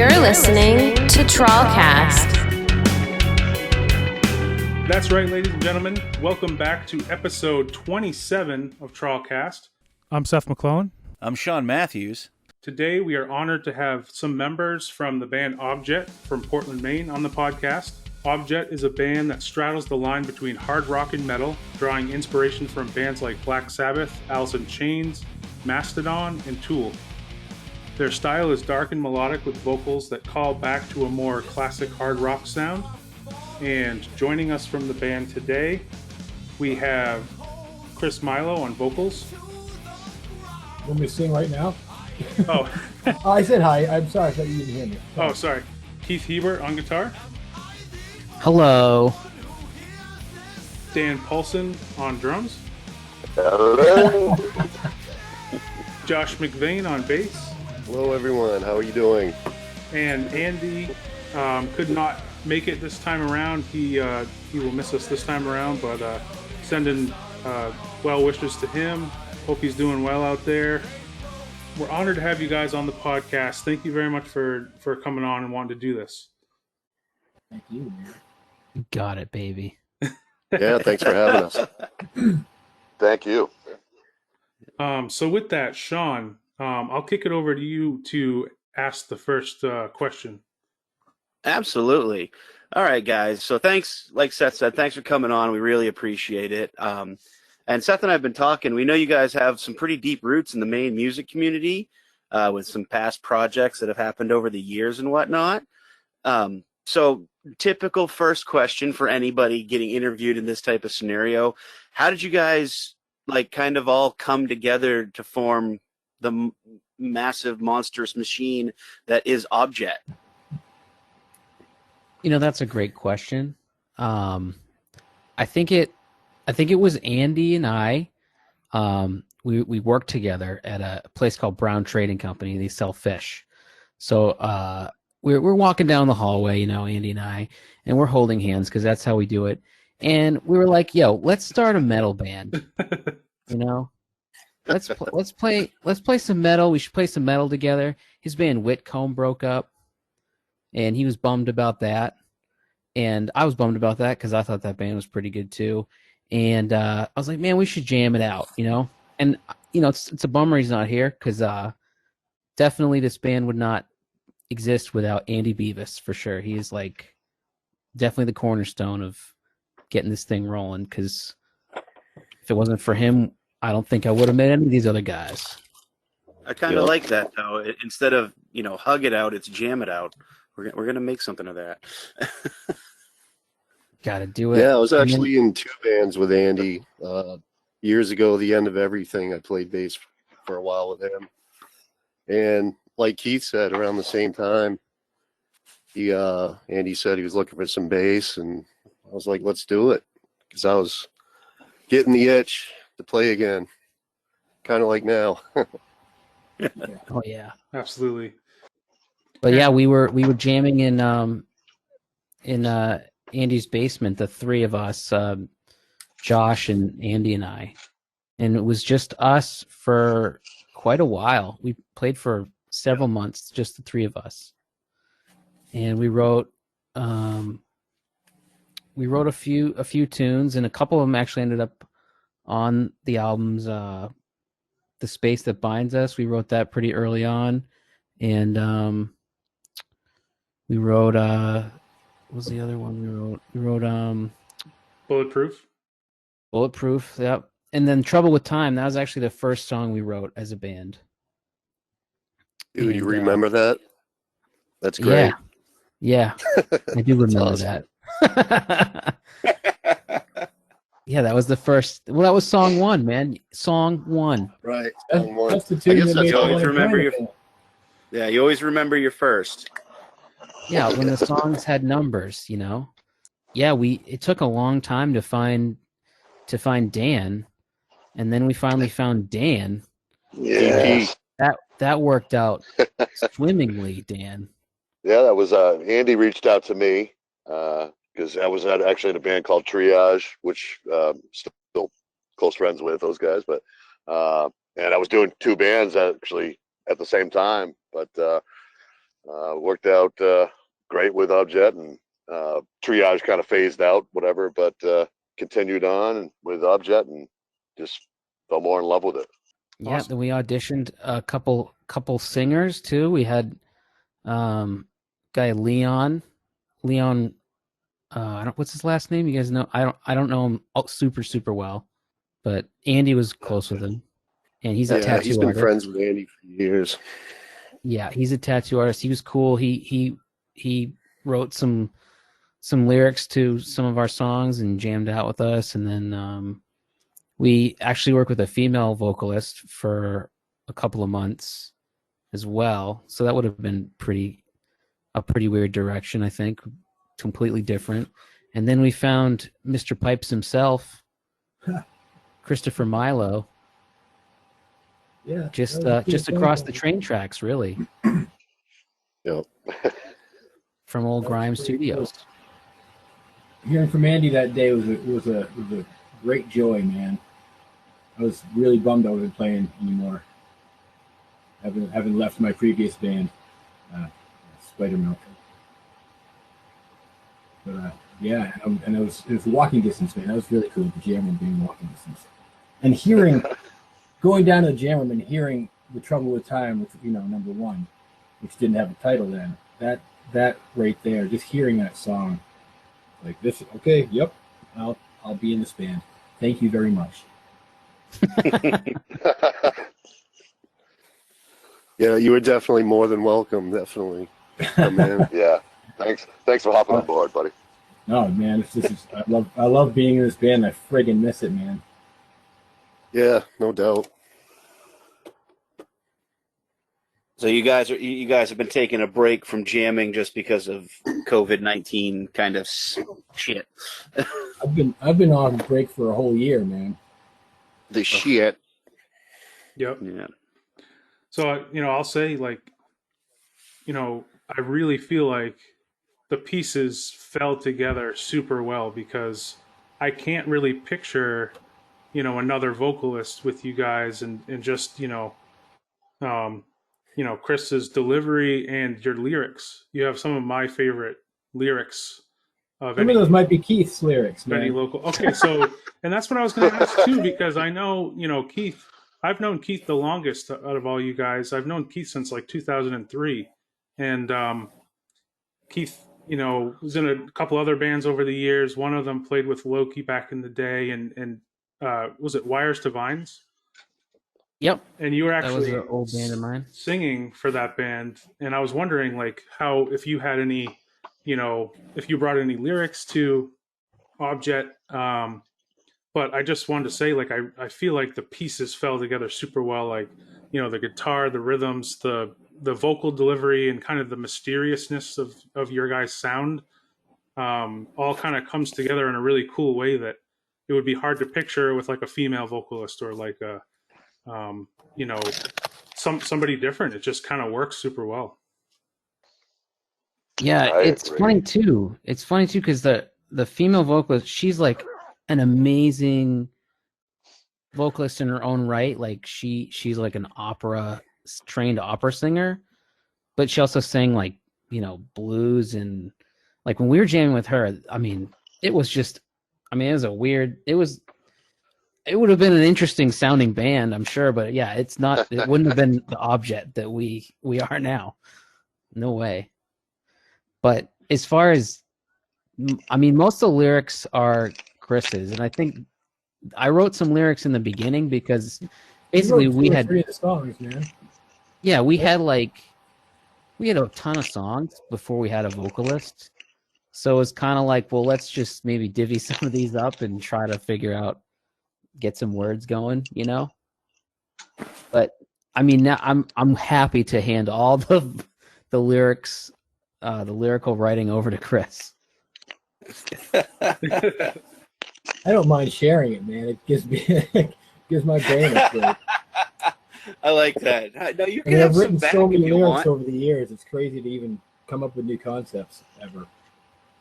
You're listening to TrawlCast. That's right, ladies and gentlemen. Welcome back to episode 27 of TrawlCast. I'm Seth McClellan. I'm Sean Matthews. Today we are honored to have some members from the band Objet from Portland, Maine on the podcast. Objet is a band that straddles the line between hard rock and metal, drawing inspiration from bands like Black Sabbath, Alice in Chains, Mastodon, and Tool. Their style is dark and melodic with vocals that call back to a more classic hard rock sound. And joining us from the band today, we have Chris Milo on vocals. Want me to sing right now? Oh. I said hi. I'm sorry. I thought you didn't hear me. Oh, sorry. Keith Hebert on guitar. Hello. Dan Paulson on drums. Hello. Josh McVeigh on bass. Hello, everyone. How are you doing? And Andy could not make it this time around. He will miss us this time around, but sending well wishes to him. Hope he's doing well out there. We're honored to have you guys on the podcast. Thank you very much for coming on and wanting to do this. Thank you. You got it, baby. Yeah, thanks for having us. Thank you. So with that, Sean, I'll kick it over to you to ask the first question. Absolutely. All right, guys. So thanks, like Seth said, thanks for coming on. We really appreciate it. And Seth and I have been talking. We know you guys have some pretty deep roots in the Maine music community with some past projects that have happened over the years and whatnot. So typical first question for anybody getting interviewed in this type of scenario. How did you guys kind of all come together to form the massive monstrous machine that is Objet? You know, that's a great question. I think it was Andy and I. We worked together at a place called Brown Trading Company. They sell fish. So we're walking down the hallway, you know, Andy and I, and we're holding hands because that's how we do it. And we were like, "Yo, let's start a metal band." You know, let's play some metal. We should play some metal together. His band Whitcomb broke up, and he was bummed about that, and I was bummed about that because I thought that band was pretty good too. And I was like, man, we should jam it out, you know. And you know, it's a bummer he's not here because definitely this band would not exist without Andy Beavis for sure. He is definitely the cornerstone of getting this thing rolling. Because if it wasn't for him, I don't think I would have met any of these other guys. I kind of like that though. Instead of hug it out, it's jam it out. We're gonna make something of that. Got to do it. Yeah, I was actually in two bands with Andy years ago. The End of Everything. I played bass for a while with him, and like Keith said, around the same time, Andy said he was looking for some bass, and I was like, let's do it, because I was getting the itch to play again, kind of like now. Oh yeah, absolutely. But yeah, we were jamming in Andy's basement, the three of us, Josh and Andy and I, and it was just us for quite a while. We played for several months, just the three of us, and we wrote a few tunes, and a couple of them actually ended up on the albums. The Space That Binds Us, we wrote that pretty early on, and we wrote what was the other one we wrote? Bulletproof, yep. And then Trouble with Time, that was actually the first song we wrote as a band. Dude, you remember that? That's great. Yeah. I do remember awesome. that. Yeah, that was the first. Well, that was song one, man. Song one. Right. Song one. That's the tune that made You always me remember play your. it. Yeah, you always remember your first. Yeah, when the songs had numbers, you know. Yeah, it took a long time to find Dan, and then we finally found Dan. Yeah. That worked out swimmingly, Dan. Yeah, that was Andy reached out to me because I was actually in a band called Triage, which still close friends with those guys, but and I was doing two bands actually at the same time, but Worked out great with Objet, and Triage kind of phased out, whatever, but continued on with Objet and just fell more in love with it. Yeah, Awesome. then we auditioned a couple singers too. We had guy Leon. I don't. What's his last name? You guys know? I don't know him super well, but Andy was close with him, and he's a Yeah, tattoo he's been artist. friends with Andy for years. Yeah, he's a tattoo artist. He was cool. He wrote some lyrics to some of our songs and jammed out with us, and then we actually worked with a female vocalist for a couple of months as well. So that would have been a pretty weird direction, I think, completely different. And then we found Mr. Pipes himself, Christopher Milo, Yeah. just that was pretty across fun. the train tracks, really, Yep. from Old Grime That's pretty Studios. Hearing from Andy that day was a great joy, man. I was really bummed I wasn't playing anymore. Having left my previous band, Spider Milk. But yeah, and it was walking distance, man. That was really cool. The jam room being walking distance, and hearing, going down to the jam room and hearing "The Trouble with Time," which number one, which didn't have a title then. That right there, just hearing that song, like this. Okay, yep, I'll be in this band. Thank you very much. Yeah, you were definitely more than welcome. Definitely. Come in. Yeah. Thanks for hopping on board, buddy. No, man, I love being in this band. I friggin' miss it, man. Yeah, no doubt. So you guys have been taking a break from jamming just because of COVID-19 kind of shit. I've been on break for a whole year, man. The shit. Yep. Yeah. So, I'll say, like, I really feel like the pieces fell together super well, because I can't really picture, another vocalist with you guys, and just, Chris's delivery and your lyrics. You have some of my favorite lyrics of Some of those might be Keith's lyrics, any man. local. Okay, so, and that's what I was going to ask too, because I know, Keith. I've known Keith the longest out of all you guys. I've known Keith since like 2003, and Keith, was in a couple other bands over the years. One of them played with Loki back in the day, and was it Wires to Vines? Yep, And you were that was actually an old band of mine. singing for that band, and I was wondering, like, if you had any, if you brought any lyrics to Objet. But I just wanted to say, like, I feel like the pieces fell together super well. Like, the guitar, the rhythms, the vocal delivery, and kind of the mysteriousness of your guys' sound, all kind of comes together in a really cool way that it would be hard to picture with like a female vocalist, or like a, somebody different. It just kind of works super well. Yeah, I it's agree. funny too. It's funny too because the female vocalist, she's like an amazing vocalist in her own right. Like she's like an trained opera singer, but she also sang like blues, and like when we were jamming with her, I mean it was it would have been an interesting sounding band, I'm sure, but yeah, it wouldn't have been the Objet that we are now. No way. But as far as, I mean, most of the lyrics are Chris's, and I think I wrote some lyrics in the beginning because basically we had 3 of the songs, man. Yeah, we had a ton of songs before we had a vocalist. So it's kind of like, well, let's just maybe divvy some of these up and try to get some words going, But I mean, now I'm happy to hand all the lyrics, the lyrical writing over to Chris. I don't mind sharing it, man. It gives my brain a break. I like that. No, you I can mean, have I've some written back so if many you lyrics want. over the years. It's crazy to even come up with new concepts ever.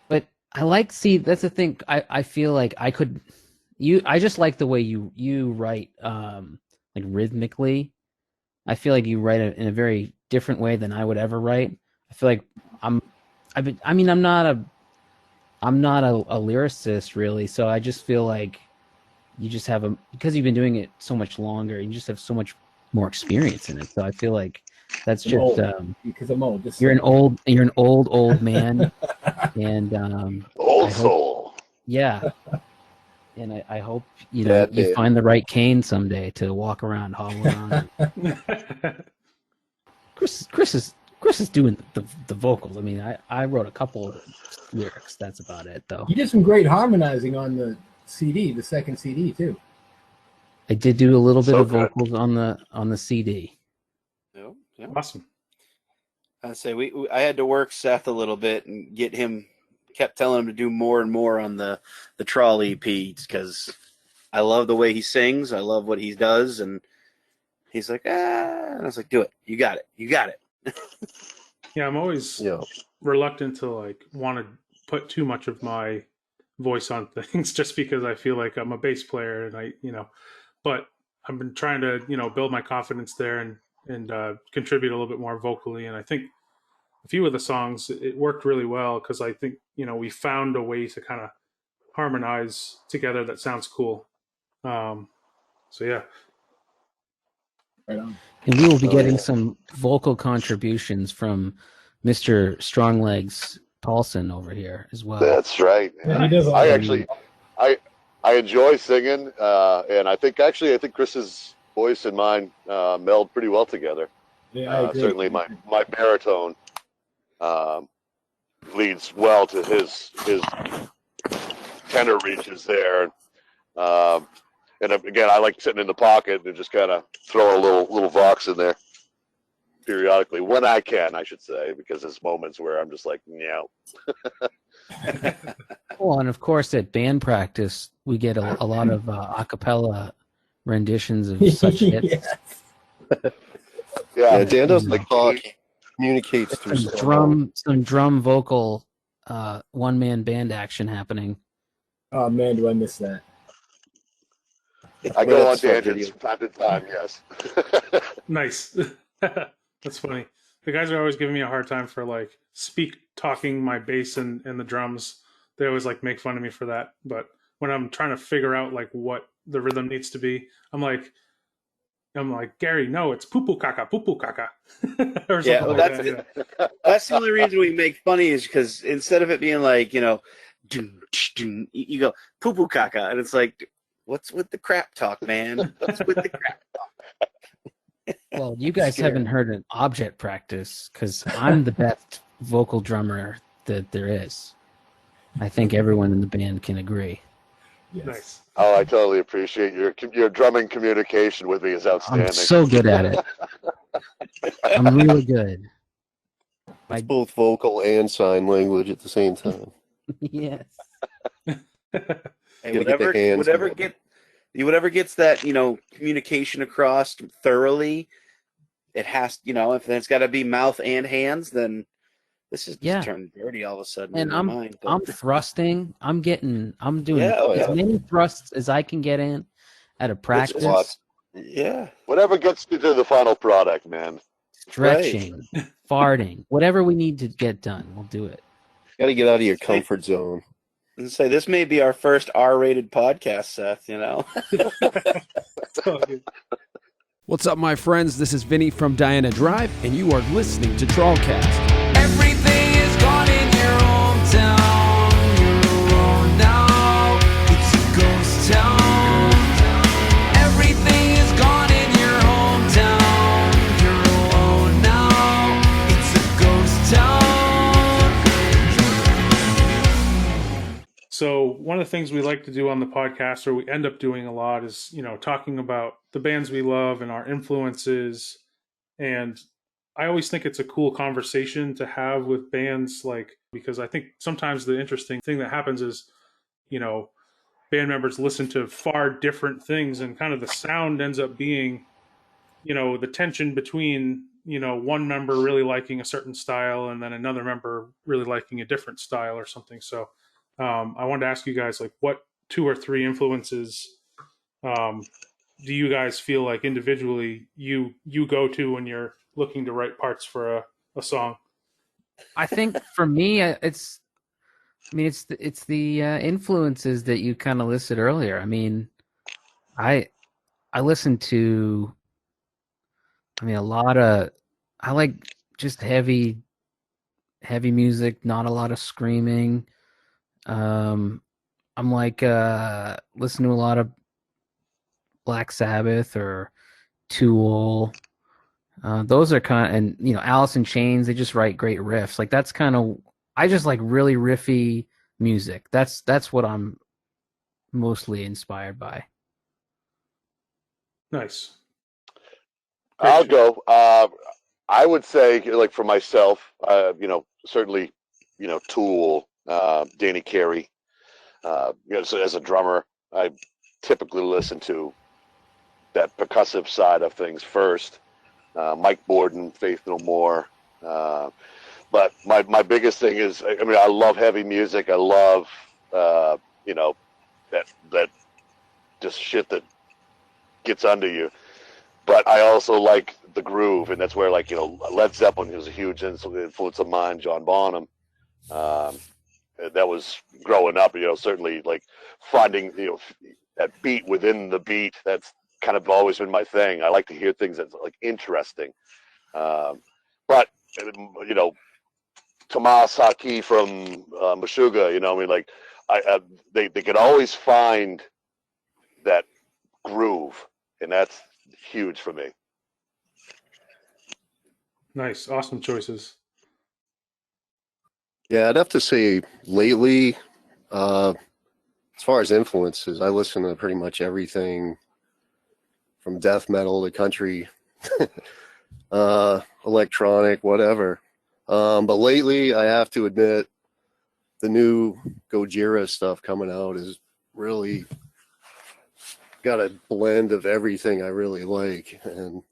But that's the thing. I feel like I just like the way you write, like rhythmically. I feel like you write it in a very different way than I would ever write. I feel like I'm not a lyricist really, so I just feel like you just have because you've been doing it so much longer, you just have so much more experience in it. So I feel like that's I'm just old. Because I'm old. Just you're saying. an old man, and Old I hope, soul. yeah, and I hope That you man. find the right cane someday to walk around, hobble around. Chris is doing the vocals. I mean, I wrote a couple lyrics. That's about it, though. You did some great harmonizing on the CD, the second CD too. I did do a little bit So of good. vocals on the CD. Yep, yep. Awesome. I say I had to work Seth a little bit and get him. Kept telling him to do more and more on the TRAWL EP because I love the way he sings. I love what he does, and he's like, and I was like, do it. You got it. You got it. Yeah, I'm always reluctant to like want to put too much of my voice on things just because I feel like I'm a bass player and but I've been trying to, build my confidence there and contribute a little bit more vocally. And I think a few of the songs, it worked really well because I think, we found a way to kind of harmonize together that sounds cool. So yeah. Right on. And we will be getting some vocal contributions from Mr. Stronglegs Paulson over here as well. That's right. Yeah, he does all I that. actually, I enjoy singing, and I think Chris's voice and mine meld pretty well together. Yeah, I agree. Certainly, my baritone leads well to his tenor reaches there. And again, I like sitting in the pocket and just kind of throw a little vox in there periodically when I can, I should say, because there's moments where I'm just like, no. Well, and of course at band practice we get a lot of a cappella renditions of such hits. Yes. Yeah, Dan doesn't like talk. He communicates through some drum vocal one-man band action happening. Oh man, do I miss that? I go on tangents from time to time, yes. Nice. That's funny. The guys are always giving me a hard time for like talking my bass and the drums. They always like make fun of me for that. But when I'm trying to figure out like what the rhythm needs to be, I'm like, Gary, no, it's poo poo caca, or something Well, like that. Yeah. That's the only reason we make funny is because instead of it being like, you go poo poo caca, and it's like, what's with the crap talk, man? What's with the crap talk? Well, you guys haven't heard an Objet practice because I'm the best vocal drummer that there is. I think everyone in the band can agree. Yes. Nice. Oh, I totally appreciate your drumming communication with me is outstanding. I'm so good at it. I'm really good. It's both vocal and sign language at the same time. Yes. And whatever gets that, communication across thoroughly, it has, if it's got to be mouth and hands, then this is just turned dirty all of a sudden. And in my mind. I'm thrusting. I'm doing as many thrusts as I can get in at a practice. Yeah. Whatever gets you to the final product, man. Stretching, farting, whatever we need to get done, we'll do it. Got to get out of your comfort zone. And say this may be our first R-rated podcast, Seth. What's up, my friends? This is Vinny from Diana Drive, and you are listening to TrawlCast. Everything is gone in your hometown. You're alone now. It's a ghost town. Everything is gone in your hometown. You're alone now. It's a ghost town. So one of the things we like to do on the podcast, or we end up doing a lot, is talking about the bands we love and our influences. And I always think it's a cool conversation to have with bands, because I think sometimes the interesting thing that happens is, band members listen to far different things, and kind of the sound ends up being, the tension between, one member really liking a certain style and then another member really liking a different style or something. So I wanted to ask you guys, what 2 or 3 influences do you guys feel like individually you go to when you're looking to write parts for a song? I think for me, it's the influences that you kind of listed earlier. I mean, I listen to, a lot of, I like just heavy music, not a lot of screaming. I'm like listen to a lot of Black Sabbath or Tool. Those are and Alice in Chains. They just write great riffs. Like that's kind of, I just like really riffy music. That's what I'm mostly inspired by. Nice. I'll go. I would say, like for myself, certainly, Tool, Danny Carey. So as a drummer, I typically listen to that percussive side of things first. Mike Borden, Faith No More. But my biggest thing is, I love heavy music. I love, that just shit that gets under you. But I also like the groove, and that's where, like, Led Zeppelin was a huge influence of mine. John Bonham. That was growing up, certainly like finding, that beat within the beat. That's kind of always been my thing. I like to hear things that's like interesting. But, Tomas Haki from Meshuggah, like they could always find that groove, and that's huge for me. Nice. Awesome choices. Yeah, I'd have to say lately, as far as influences, I listen to pretty much everything from death metal to country, electronic, whatever. But lately, I have to admit, the new Gojira stuff coming out is really got a blend of everything I really like, and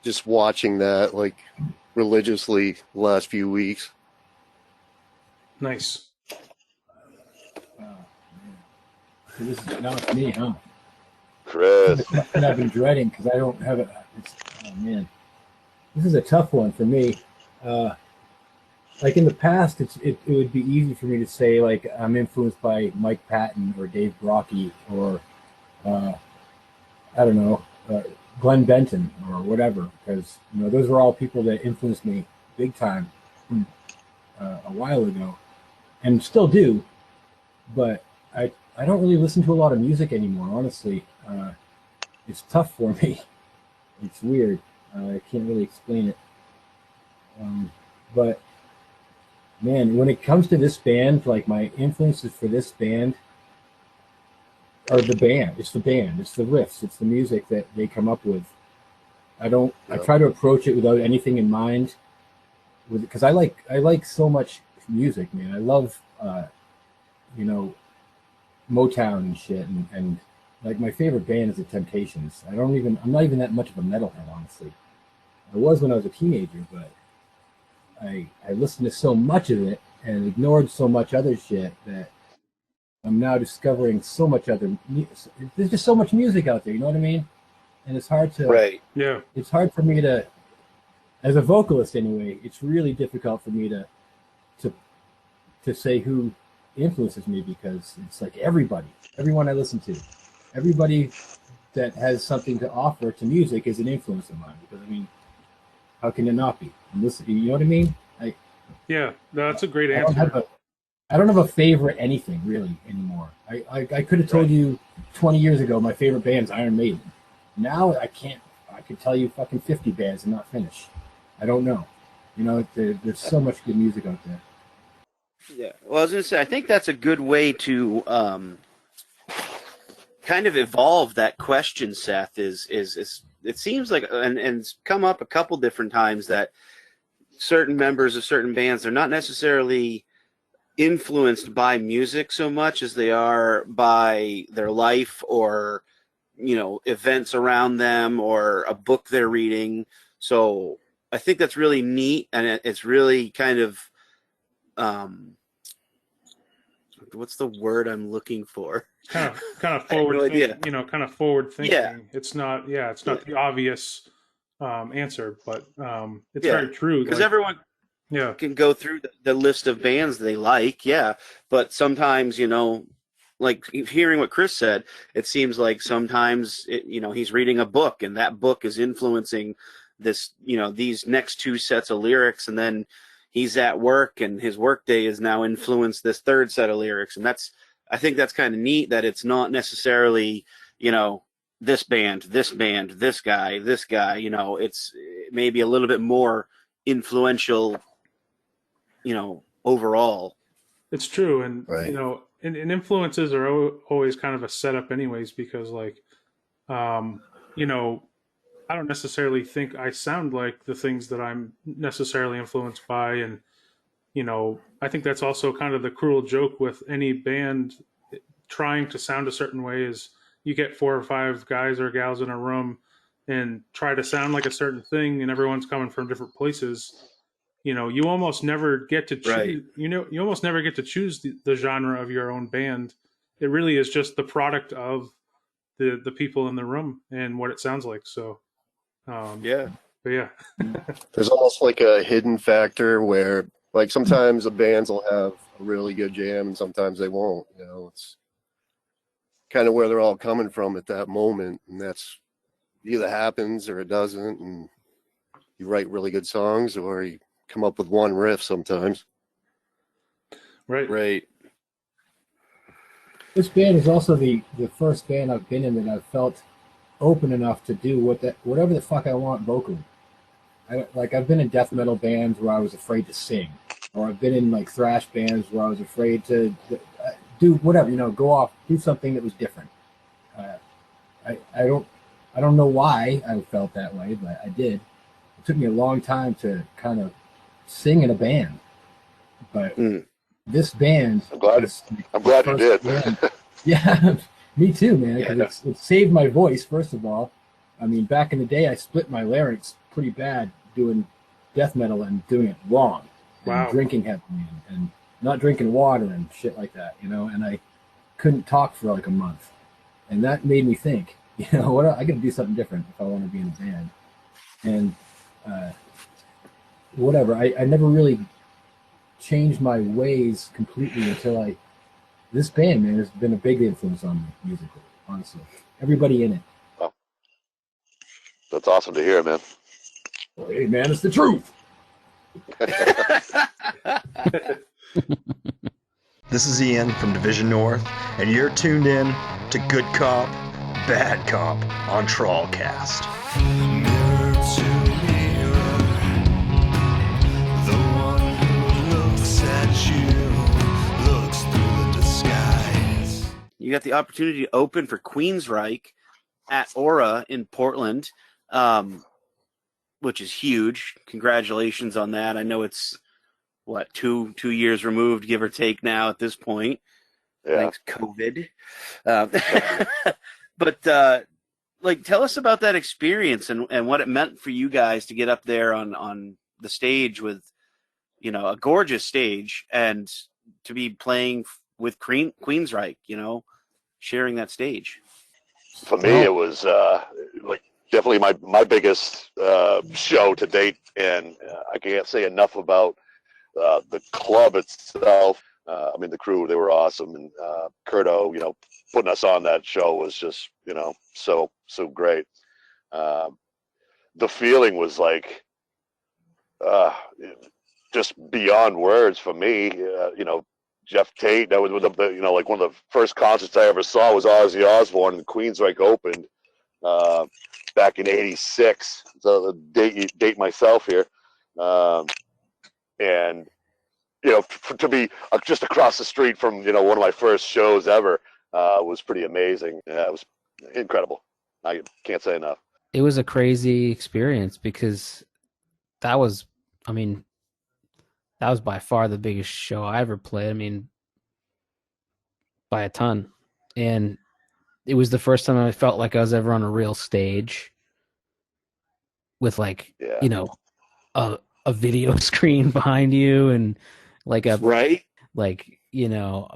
just watching that like religiously the last few weeks. Nice. So this is now it's me, huh? Chris. The question I've been dreading because I don't have it. Oh man, this is a tough one for me. Like in the past, it would be easy for me to say like I'm influenced by Mike Patton or Dave Brockie or I don't know, Glenn Benton or whatever, because those were all people that influenced me big time a while ago, and still do. But I don't really listen to a lot of music anymore, honestly. It's tough for me. It's weird. I can't really explain it. But man, when it comes to this band, like my influences for this band are the band. It's the band. It's the riffs. It's the music that they come up with. I try to approach it without anything in mind, because I like so much music, man. I love Motown and shit, and like my favorite band is the Temptations. I'm not even that much of a metalhead, honestly. I was when I was a teenager, but I listened to so much of it and ignored so much other shit that I'm now discovering so much other. There's just so much music out there, you know what I mean? And it's hard to. Right. Yeah. It's hard for me to, as a vocalist anyway. It's really difficult for me to say who influences me, because it's like everyone I listen to, everybody that has something to offer to music is an influence of mine. Because how can it not be? You know what I mean? Yeah, that's a great answer. I don't have a favorite anything really anymore. I could have told you 20 years ago my favorite band is Iron Maiden. Now I can't. I could tell you fucking 50 bands and not finish. I don't know. There's so much good music out there. Yeah. Well, I was going to say, I think that's a good way to kind of evolve that question, Seth, is it seems like, and it's come up a couple different times, that certain members of certain bands, they're not necessarily influenced by music so much as they are by their life or, events around them or a book they're reading. So I think that's really neat, and it's really kind of, what's the word I'm looking for? Kind of forward, no idea. kind of forward thinking. Yeah. It's not the obvious answer, but it's Yeah, very true. because Like, everyone yeah, can go through the list of bands they like, yeah. But sometimes, like hearing what Chris said, it seems like sometimes, he's reading a book and that book is influencing this, these next two sets of lyrics. And then he's at work and his work day is now influenced this third set of lyrics. And I think that's kind of neat that it's not necessarily, this band, this guy, it's maybe a little bit more influential, overall. it's true. And, Right. and influences are always kind of a setup anyways, because like, I don't necessarily think I sound like the things that I'm necessarily influenced by. And, I think that's also kind of the cruel joke with any band trying to sound a certain way is you get 4 or 5 guys or gals in a room and try to sound like a certain thing, and everyone's coming from different places. You almost never get to choose, Right. You almost never get to choose the genre of your own band. It really is just the product of the people in the room and what it sounds like. So, Yeah. but yeah, There's almost like a hidden factor where, like, sometimes the bands will have a really good jam and sometimes they won't. It's kind of where they're all coming from at that moment, and that's either happens or it doesn't. And you write really good songs, or you come up with one riff sometimes. right. This band is also the first band I've been in that I've felt open enough to do whatever the fuck I want vocally. I've been in death metal bands where I was afraid to sing, or I've been in like thrash bands where I was afraid to do whatever, go off, do something that was different. I don't know why I felt that way, but I did. It took me a long time to kind of sing in a band, but this band. I'm glad you did. Yeah, me too, man. Because it saved my voice. First of all, I mean, back in the day, I split my larynx pretty bad doing death metal and doing it wrong. Wow. And drinking heavily and not drinking water and shit like that, and I couldn't talk for like a month, and that made me think, what I got to do something different if I want to be in a band, and whatever. I never really changed my ways completely until this band, man, has been a big influence on me musically, honestly. Everybody in it. Oh, that's awesome to hear, man. Well, hey, man, it's the truth. This is Ian from Division North, and you're tuned in to Good Cop, Bad Cop on TrawlCast. Mirror to mirror, the one who looks at you looks through the disguise. You got the opportunity to open for Queensryche at Aura in Portland, which is huge. Congratulations on that. I know it's, 2 years removed, give or take now at this point. Yeah. Thanks, COVID. But tell us about that experience and what it meant for you guys to get up there on the stage with, a gorgeous stage, and to be playing with Queensryche, sharing that stage. For me, it was definitely my biggest show to date, and I can't say enough about the club itself. The crew, they were awesome, and Curto, putting us on that show was just, so great. The feeling was like just beyond words for me. Jeff Tate, that was one of the first concerts I ever saw was Ozzy Osbourne, and Queensryche opened back in '86. So date myself here. And to be just across the street from one of my first shows ever was pretty amazing. Yeah, it was incredible. I can't say enough. It was a crazy experience because that was by far the biggest show I ever played. By a ton. And it was the first time I felt like I was ever on a real stage with a video screen behind you and a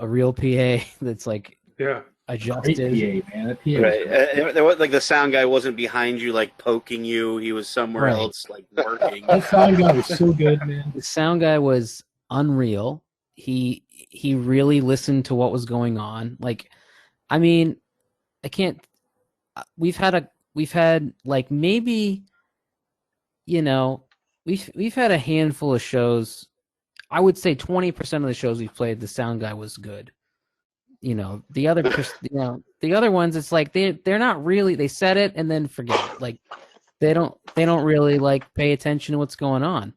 real PA that's adjusted. Great PA, man. That PA Right. was There was, like the sound guy wasn't behind you, like poking you. He was somewhere Right. else, like working. that sound guy was so good, man. The sound guy was unreal. He really listened to what was going on. Like, I mean, I can't. We've had like maybe, you know, we've had a handful of shows. I would say 20% of the shows we've played, the sound guy was good. You know, the other ones, it's like they're not really. They said it and then forget it. Like they don't really like pay attention to what's going on.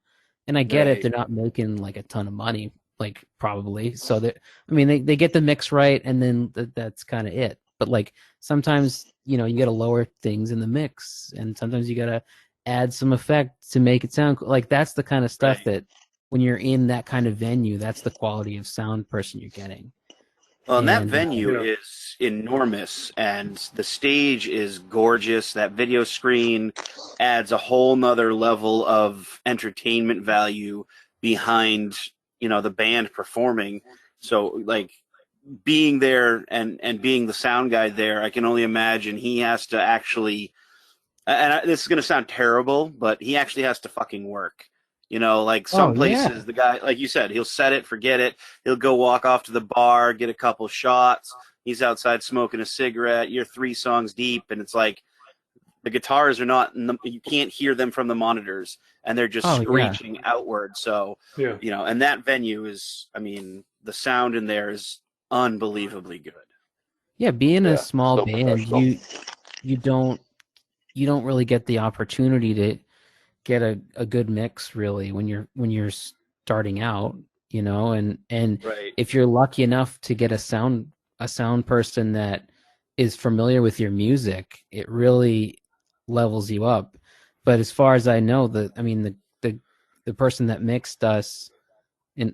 And I get it; they're not making like a ton of money, like probably. So that they get the mix right, and then that's kind of it. But like sometimes, you got to lower things in the mix, and sometimes you got to add some effect to make it sound like that's the kind of stuff that when you're in that kind of venue, that's the quality of sound person you're getting. Well, and that venue is enormous, and the stage is gorgeous. That video screen adds a whole nother level of entertainment value behind, the band performing. So, like, being there and being the sound guy there, I can only imagine he has to actually, this is going to sound terrible, but he actually has to fucking work. Like some places, the guy, like you said, he'll set it, forget it. He'll go walk off to the bar, get a couple shots. He's outside smoking a cigarette. You're 3 songs deep, and it's like the guitars are not, you can't hear them from the monitors, and they're just screeching outward. So, and that venue is, the sound in there is unbelievably good. Yeah, being a small band, you don't really get the opportunity to get a good mix really when you're starting out, and if you're lucky enough to get a sound person that is familiar with your music, it really levels you up. But as far as I know, the person that mixed us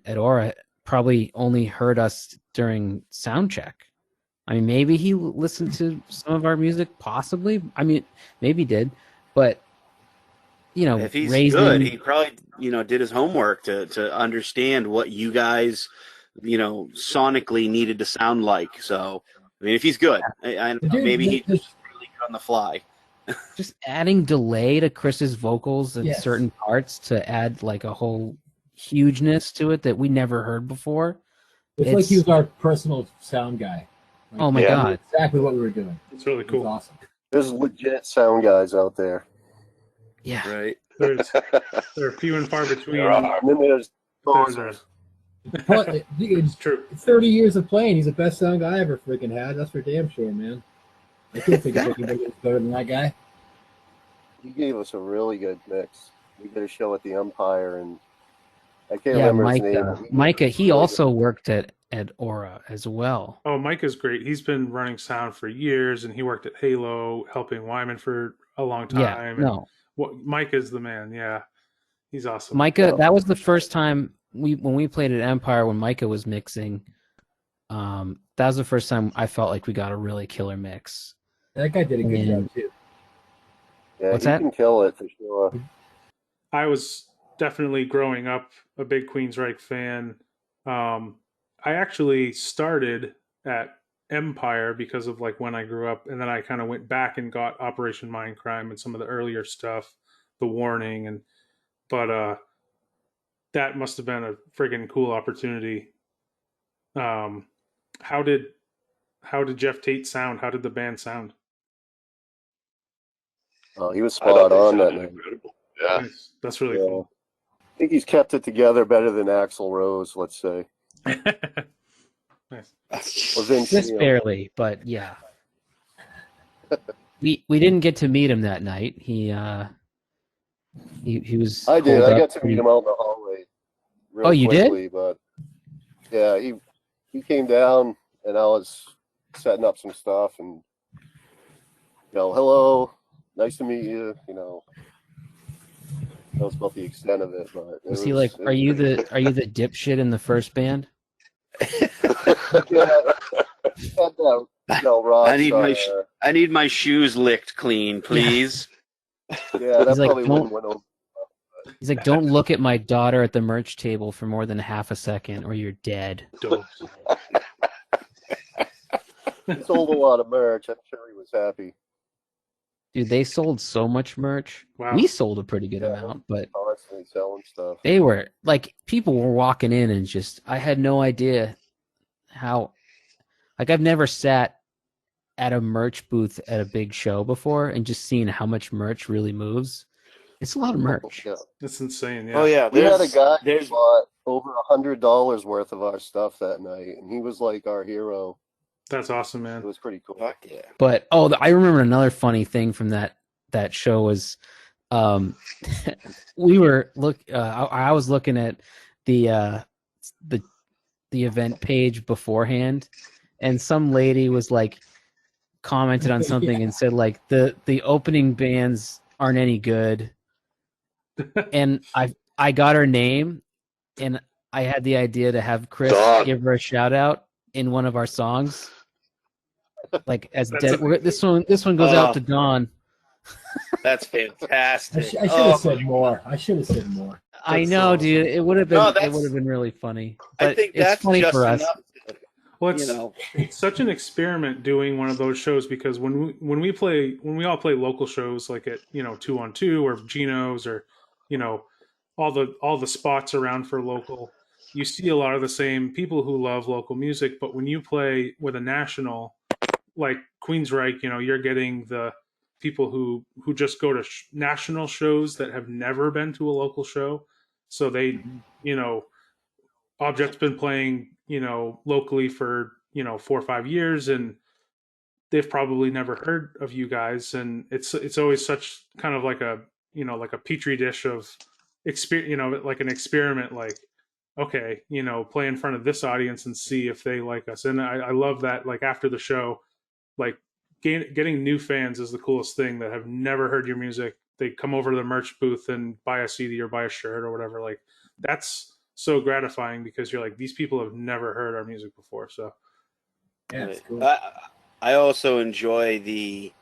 at Aura probably only heard us during sound check. Maybe he listened to some of our music, possibly. Maybe he did, but if he's good, he probably, did his homework to understand what you guys, sonically needed to sound like. So, if he's good, maybe he's really good on the fly. Just adding delay to Chris's vocals in certain parts to add like a whole hugeness to it that we never heard before. It's like he was our personal sound guy. Like, oh my God. Exactly what we were doing. It's really cool. It's awesome. There's legit sound guys out there. Yeah. Right. They're few and far between. There are. And then there's It's true. 30 years of playing. He's the best sound guy I ever freaking had. That's for damn sure, man. I can't think of anybody that's better than that guy. He gave us a really good mix. We did a show at the Empire, and I can't remember his name. Micah, he also worked at Aura as well. Oh, Micah's great. He's been running sound for years, and he worked at Halo, helping Wyman for a long time. Yeah, Micah's the man. Yeah, he's awesome. Micah, that was the first time when we played at Empire when Micah was mixing. That was the first time I felt like we got a really killer mix. That guy did a good job too. Yeah, What's he that? can kill it for sure. I was definitely growing up a big Queensryche fan. I actually started at Empire because of like when I grew up, and then I kind of went back and got Operation Mindcrime and some of the earlier stuff, The Warning, but that must have been a friggin' cool opportunity. How did Jeff Tate sound? How did the band sound? Oh, he was spot on that night. Incredible. Yeah. Nice. That's really cool. I think he's kept it together better than Axl Rose, let's say. Nice. Just barely, but yeah. we didn't get to meet him that night. He was. I did. I got to meet him out in the hallway. Oh, you quickly, did? But yeah, he came down, and I was setting up some stuff, and hello, nice to meet you. That was about the extent of it. But was he like? Are you the dipshit in the first band? I need my shoes licked clean, please. Yeah, that probably wouldn't went over. He's like, don't look at my daughter at the merch table for more than half a second, or you're dead. He sold a lot of merch. I'm sure he was happy. Dude, they sold so much merch. Wow. We sold a pretty good Yeah. amount, but Constantly selling stuff. they were like, people were walking in and just, I had no idea how, like, I've never sat at a merch booth at a big show before and just seen how much merch really moves. It's a lot of merch. Yeah. That's insane. Yeah. Oh yeah, We had a guy who there's bought over $100 worth of our stuff that night, and he was like our hero. That's awesome, It man. was pretty cool. fuck yeah. But I remember another funny thing from that show was, we were I was looking at the event page beforehand, and some lady was like commented on something and said like the opening bands aren't any good, and I got her name, and I had the idea to have Chris Dawn. give her a shout out in one of our songs. Like as That's this one goes out to Dawn. That's fantastic. I should have said more. I should have said more. I That's know, so dude. It would have been No, that's- it would have been really funny. I But think it's that's funny just for us. enough. Well, You it's, know, it's such an experiment doing one of those shows because when we all play local shows like at 2 on 2 or Geno's or all the spots around for local, you see a lot of the same people who love local music. But when you play with a national like Queensryche, you're getting the people who just go to national shows that have never been to a local show. So they, Object's been playing, locally for, 4 or 5 years, and they've probably never heard of you guys. And it's always such kind of like a, like a petri dish of experience, like an experiment, like, okay, play in front of this audience and see if they like us. And I love that, like after the show, like getting new fans is the coolest thing that have never heard your music. They come over to the merch booth and buy a CD or buy a shirt or whatever. Like that's so gratifying because you're like, these people have never heard our music before. So Yeah, it's cool. I also enjoy the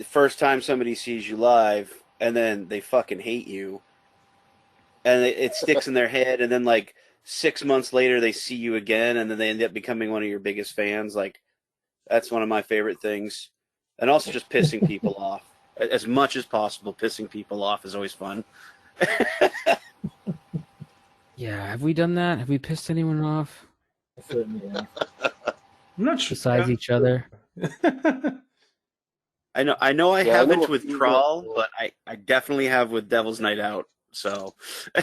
first time somebody sees you live and then they fucking hate you, and it sticks in their head, and then like 6 months later they see you again, and then they end up becoming one of your biggest fans. Like that's one of my favorite things, and also just pissing people off as much as possible. Pissing people off is always fun. Yeah, have we done that? Have we pissed anyone off Certainly, yeah. I'm not sure. besides each other? I know I Yeah, I know haven't a with few TRAWL, people. but I definitely have with Devil's Night Out. So I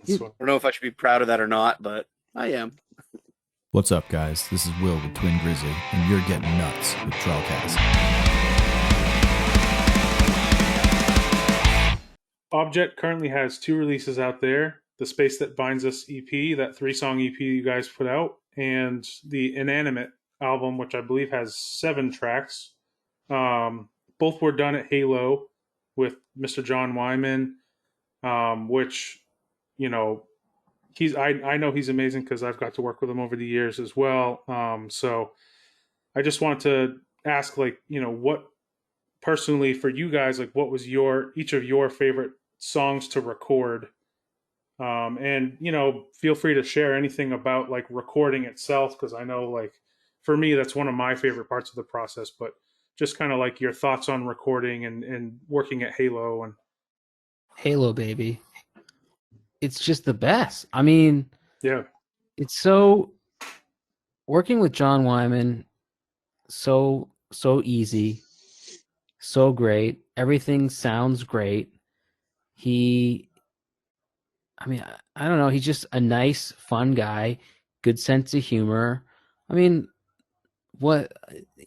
don't know if I should be proud of that or not, but I am. What's up, guys? This is Will with Twin Grizzly, and you're getting nuts with TrawlCast. Objet currently has 2 releases out there: the Space That Binds Us EP, that 3-song EP you guys put out, and the Inanimate album, which I believe has 7 tracks. Both were done at Halo with Mr. John Wyman, which, I know he's amazing because I've got to work with him over the years as well. So I just want to ask, like, what personally for you guys, like, what was each of your favorite songs to record? And feel free to share anything about like recording itself, because I know, like, for me that's one of my favorite parts of the process. But just kind of like your thoughts on recording and working at Halo. And Halo, baby. It's just the best. I mean, yeah, it's so, working with John Wyman, so easy, so great. Everything sounds great. I don't know, he's just a nice, fun guy, good sense of humor. I mean, and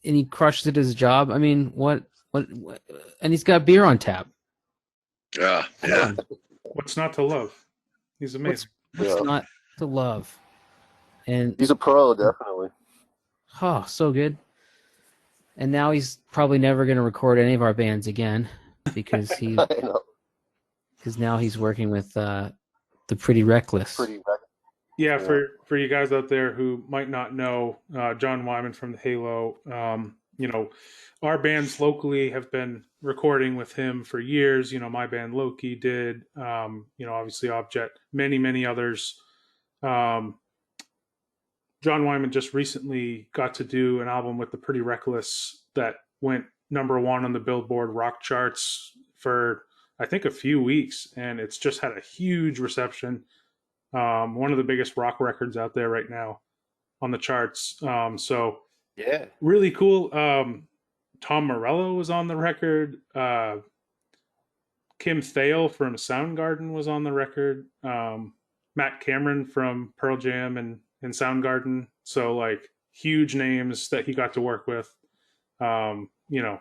he crushes it at his job. I mean, what, and he's got beer on tap. Yeah. what's not to love? He's amazing. What's Yeah. not to love? And He's a pro, definitely. oh, so good. And now he's probably never going to record any of our bands again because I know. now he's working with the Pretty Reckless. Pretty Yeah, for you guys out there who might not know, John Wyman from the Halo, our bands locally have been recording with him for years. My band Loki did, obviously Objet, many others. John Wyman just recently got to do an album with the Pretty Reckless that went #1 on the Billboard rock charts for I think a few weeks, and it's just had a huge reception. One of the biggest rock records out there right now on the charts. So Yeah. really cool. Tom Morello was on the record. Kim Thale from Soundgarden was on the record. Matt Cameron from Pearl Jam and Soundgarden. So like huge names that he got to work with.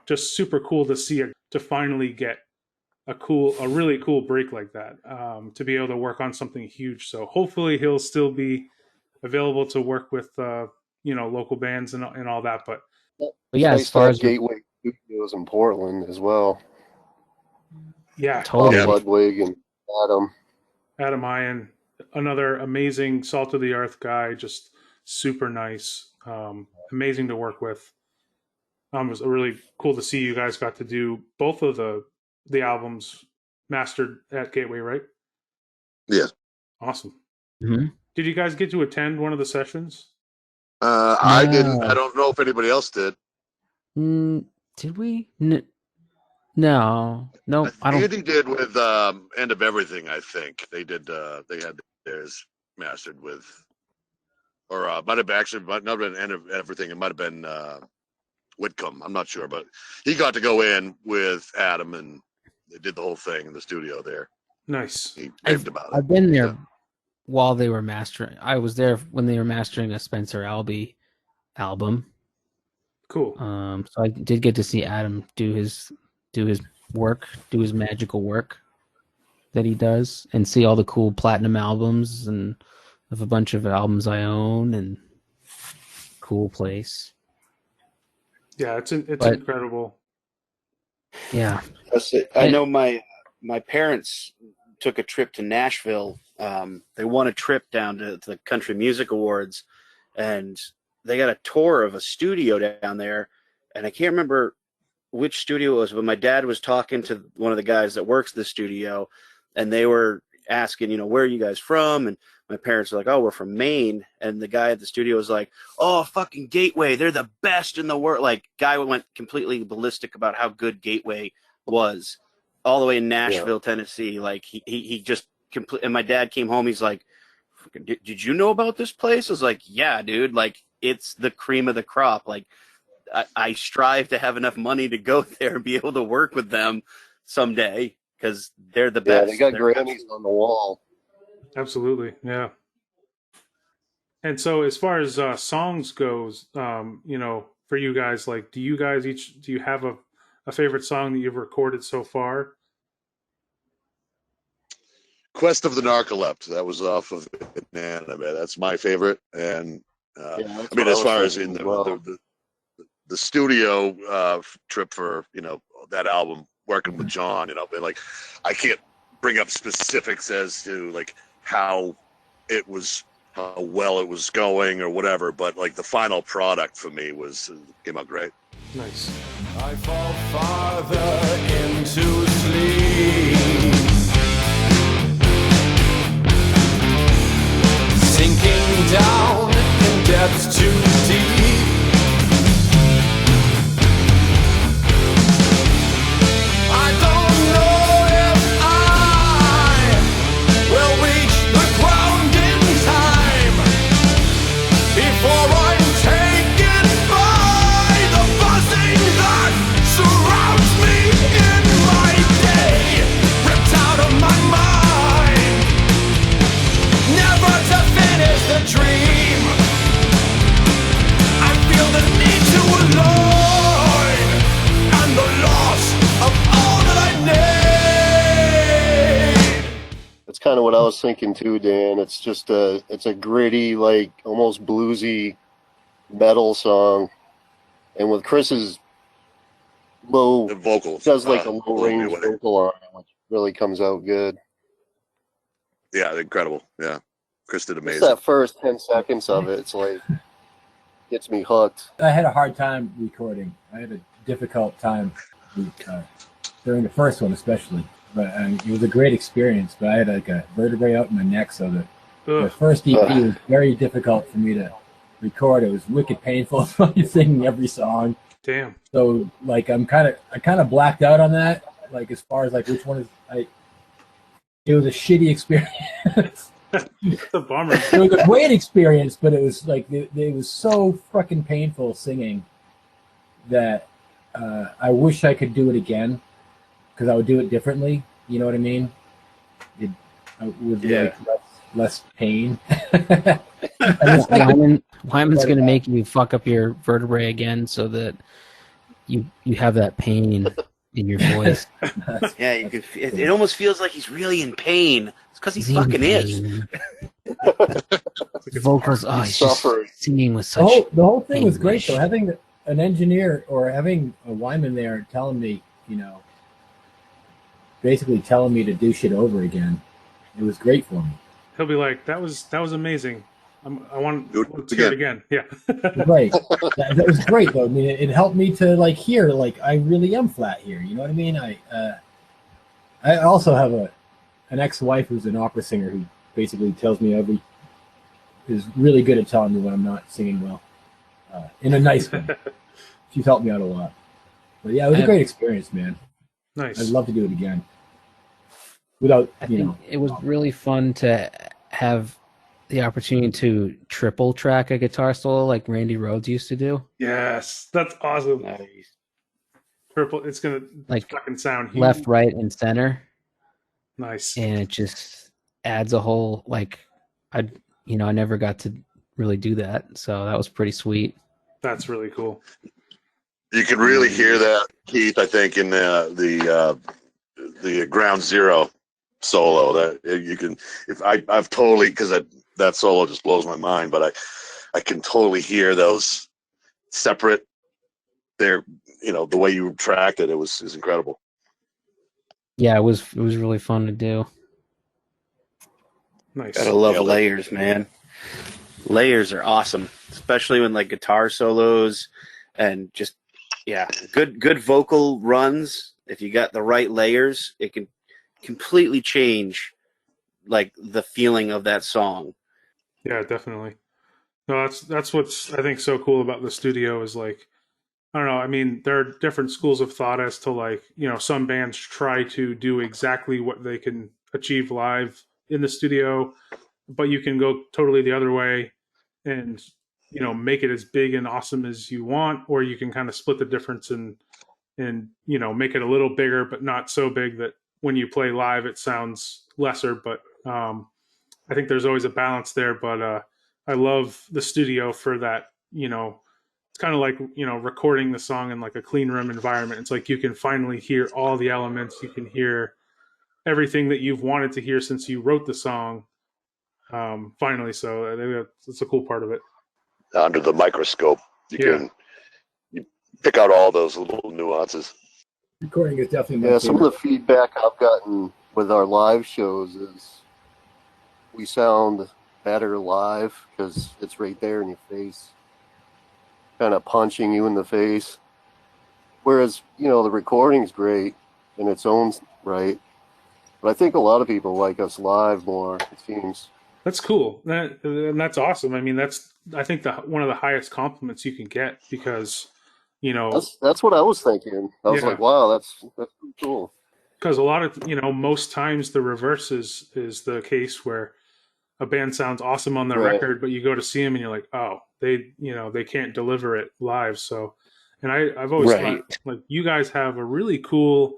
Just super cool to see it, to finally get a really cool break like that, to be able to work on something huge. So hopefully he'll still be available to work with, local bands and all that. But yeah, Nice as far to as have Gateway Studios in Portland as well. yeah, totally, Ludwig and Adam Ian, another amazing salt of the earth guy, just super nice, amazing to work with. It was really cool to see you guys got to do both of the albums mastered at Gateway, right? Yeah. Awesome. Mhm. Did you guys get to attend one of the sessions? I No. didn't. I don't know if anybody else did. Did we? No, I don't. Andy did with End of Everything. I think they did. They had theirs mastered with, or might have not been End of Everything. It might have been Whitcomb. I'm not sure, but he got to go in with Adam, and they did the whole thing in the studio there. Nice. He raved about it. I've been there while they were mastering. I was there when they were mastering a Spencer Albee album. Cool. So I did get to see Adam do his work, do his magical work that he does, and see all the cool platinum albums and of a bunch of albums I own, and cool place. Yeah, it's incredible. Yeah. I know my parents took a trip to Nashville. They won a trip down to the Country Music Awards, and they got a tour of a studio down there. And I can't remember which studio it was, but my dad was talking to one of the guys that works the studio, and they were asking, where are you guys from? And my parents were like, oh, we're from Maine. And the guy at the studio was like, oh, fucking Gateway, they're the best in the world. Like, guy went completely ballistic about how good Gateway was, all the way in Nashville, Tennessee. Like, he just and my dad came home, he's like, did you know about this place? I was like, yeah, dude, like, it's the cream of the crop. Like, I strive to have enough money to go there and be able to work with them someday, because they're the best. Yeah, they got They're Grammys on the wall. Absolutely, yeah. And so, as far as songs goes, for you guys, like, do you have a favorite song that you've recorded so far? Quest of the Narcoleptic. That was off of Banana. That's my favorite. And I mean, as far as in the studio trip for that album, working with John, but like, I can't bring up specifics as to like how well it was going or whatever, but like the final product for me came out great. Nice. I fall farther into sleep, sinking down in depths too deep. I don't know if I will reach the ground in time before I'm taken by the buzzing that surrounds me in my day, ripped out of my mind, never to finish the dream. I feel the need to align and the loss of all that I need. That's kind of what I was thinking too, Dan. It's just it's a gritty, like almost bluesy metal song, and with Chris's low vocals, does like a low range vocal on it, which really comes out good. Yeah, incredible. Yeah, Chris did amazing. Just that first 10 seconds of it, it's like gets me hooked. I had a hard time recording. I had a difficult time during the first one, especially. But it was a great experience. But I had like a vertebrae out in my neck, so the first EP was very difficult for me to record. It was wicked painful singing every song. Damn. So like I kind of blacked out on that. Like as far as like which one is it was a shitty experience. It's a bummer. It was a great experience, but it was like it was so fucking painful singing that I wish I could do it again because I would do it differently. You know what I mean? It was like less pain. Wyman's going to make you fuck up your vertebrae again so that you have that pain in your voice. Yeah, you could. It almost feels like he's really in pain. It's because he fucking is. Vocals. Oh, he's just singing with such. The whole thing was great anguish. though. Having an engineer or having a Wyman there telling me, basically telling me to do shit over again. It was great for me. He'll be like, "That was amazing. I want to hear it again." Yeah. Right. That was great though. I mean, it helped me to like hear like I really am flat here. You know what I mean? I also have an ex-wife who's an opera singer who basically tells me is really good at telling me when I'm not singing well, in a nice way. She's helped me out a lot. But yeah, it was a great experience, man. Nice. I'd love to do it again. Without, I think it was really fun to have the opportunity to triple track a guitar solo like Randy Rhoads used to do. Yes, that's awesome. Nice. Purple. It's gonna Like fucking sound huge. left, right, and center. Nice. And it just adds a whole I never got to really do that, so that was pretty sweet. That's really cool. You can really hear that, Keith. I think in the Ground Zero solo that you can. If I've totally because that solo just blows my mind, but I can totally hear those separate. They're the way you tracked it. It was incredible. Yeah, it was really fun to do. Nice. Gotta love layers, man. Layers are awesome, especially when like guitar solos and just good vocal runs. If you got the right layers, it can completely change like the feeling of that song. Yeah, definitely. No, that's what's I think so cool about the studio is like I don't know. I mean, there are different schools of thought as to like some bands try to do exactly what they can achieve live in the studio, but you can go totally the other way and make it as big and awesome as you want, or you can kind of split the difference and make it a little bigger but not so big that when you play live it sounds lesser. But I think there's always a balance there. But I love the studio for that. It's kind of like recording the song in like a clean room environment. It's like you can finally hear all the elements. You can hear everything that you've wanted to hear since you wrote the song. Finally, so I think that's a cool part of it. Under the microscope, you can pick out all those little nuances. Recording is definitely my some of the feedback I've gotten with our live shows is we sound better live because it's right there in your face, kind of punching you in the face. Whereas, the recording's great in its own right. But I think a lot of people like us live more, it seems. That's cool. And that's awesome. I mean, I think one of the highest compliments you can get because, that's what I was thinking. I was like, wow, that's pretty cool. Because a lot of, most times the reverse is the case where a band sounds awesome on the record, but you go to see them and you're like, oh, they can't deliver it live. So, and I've always thought like you guys have a really cool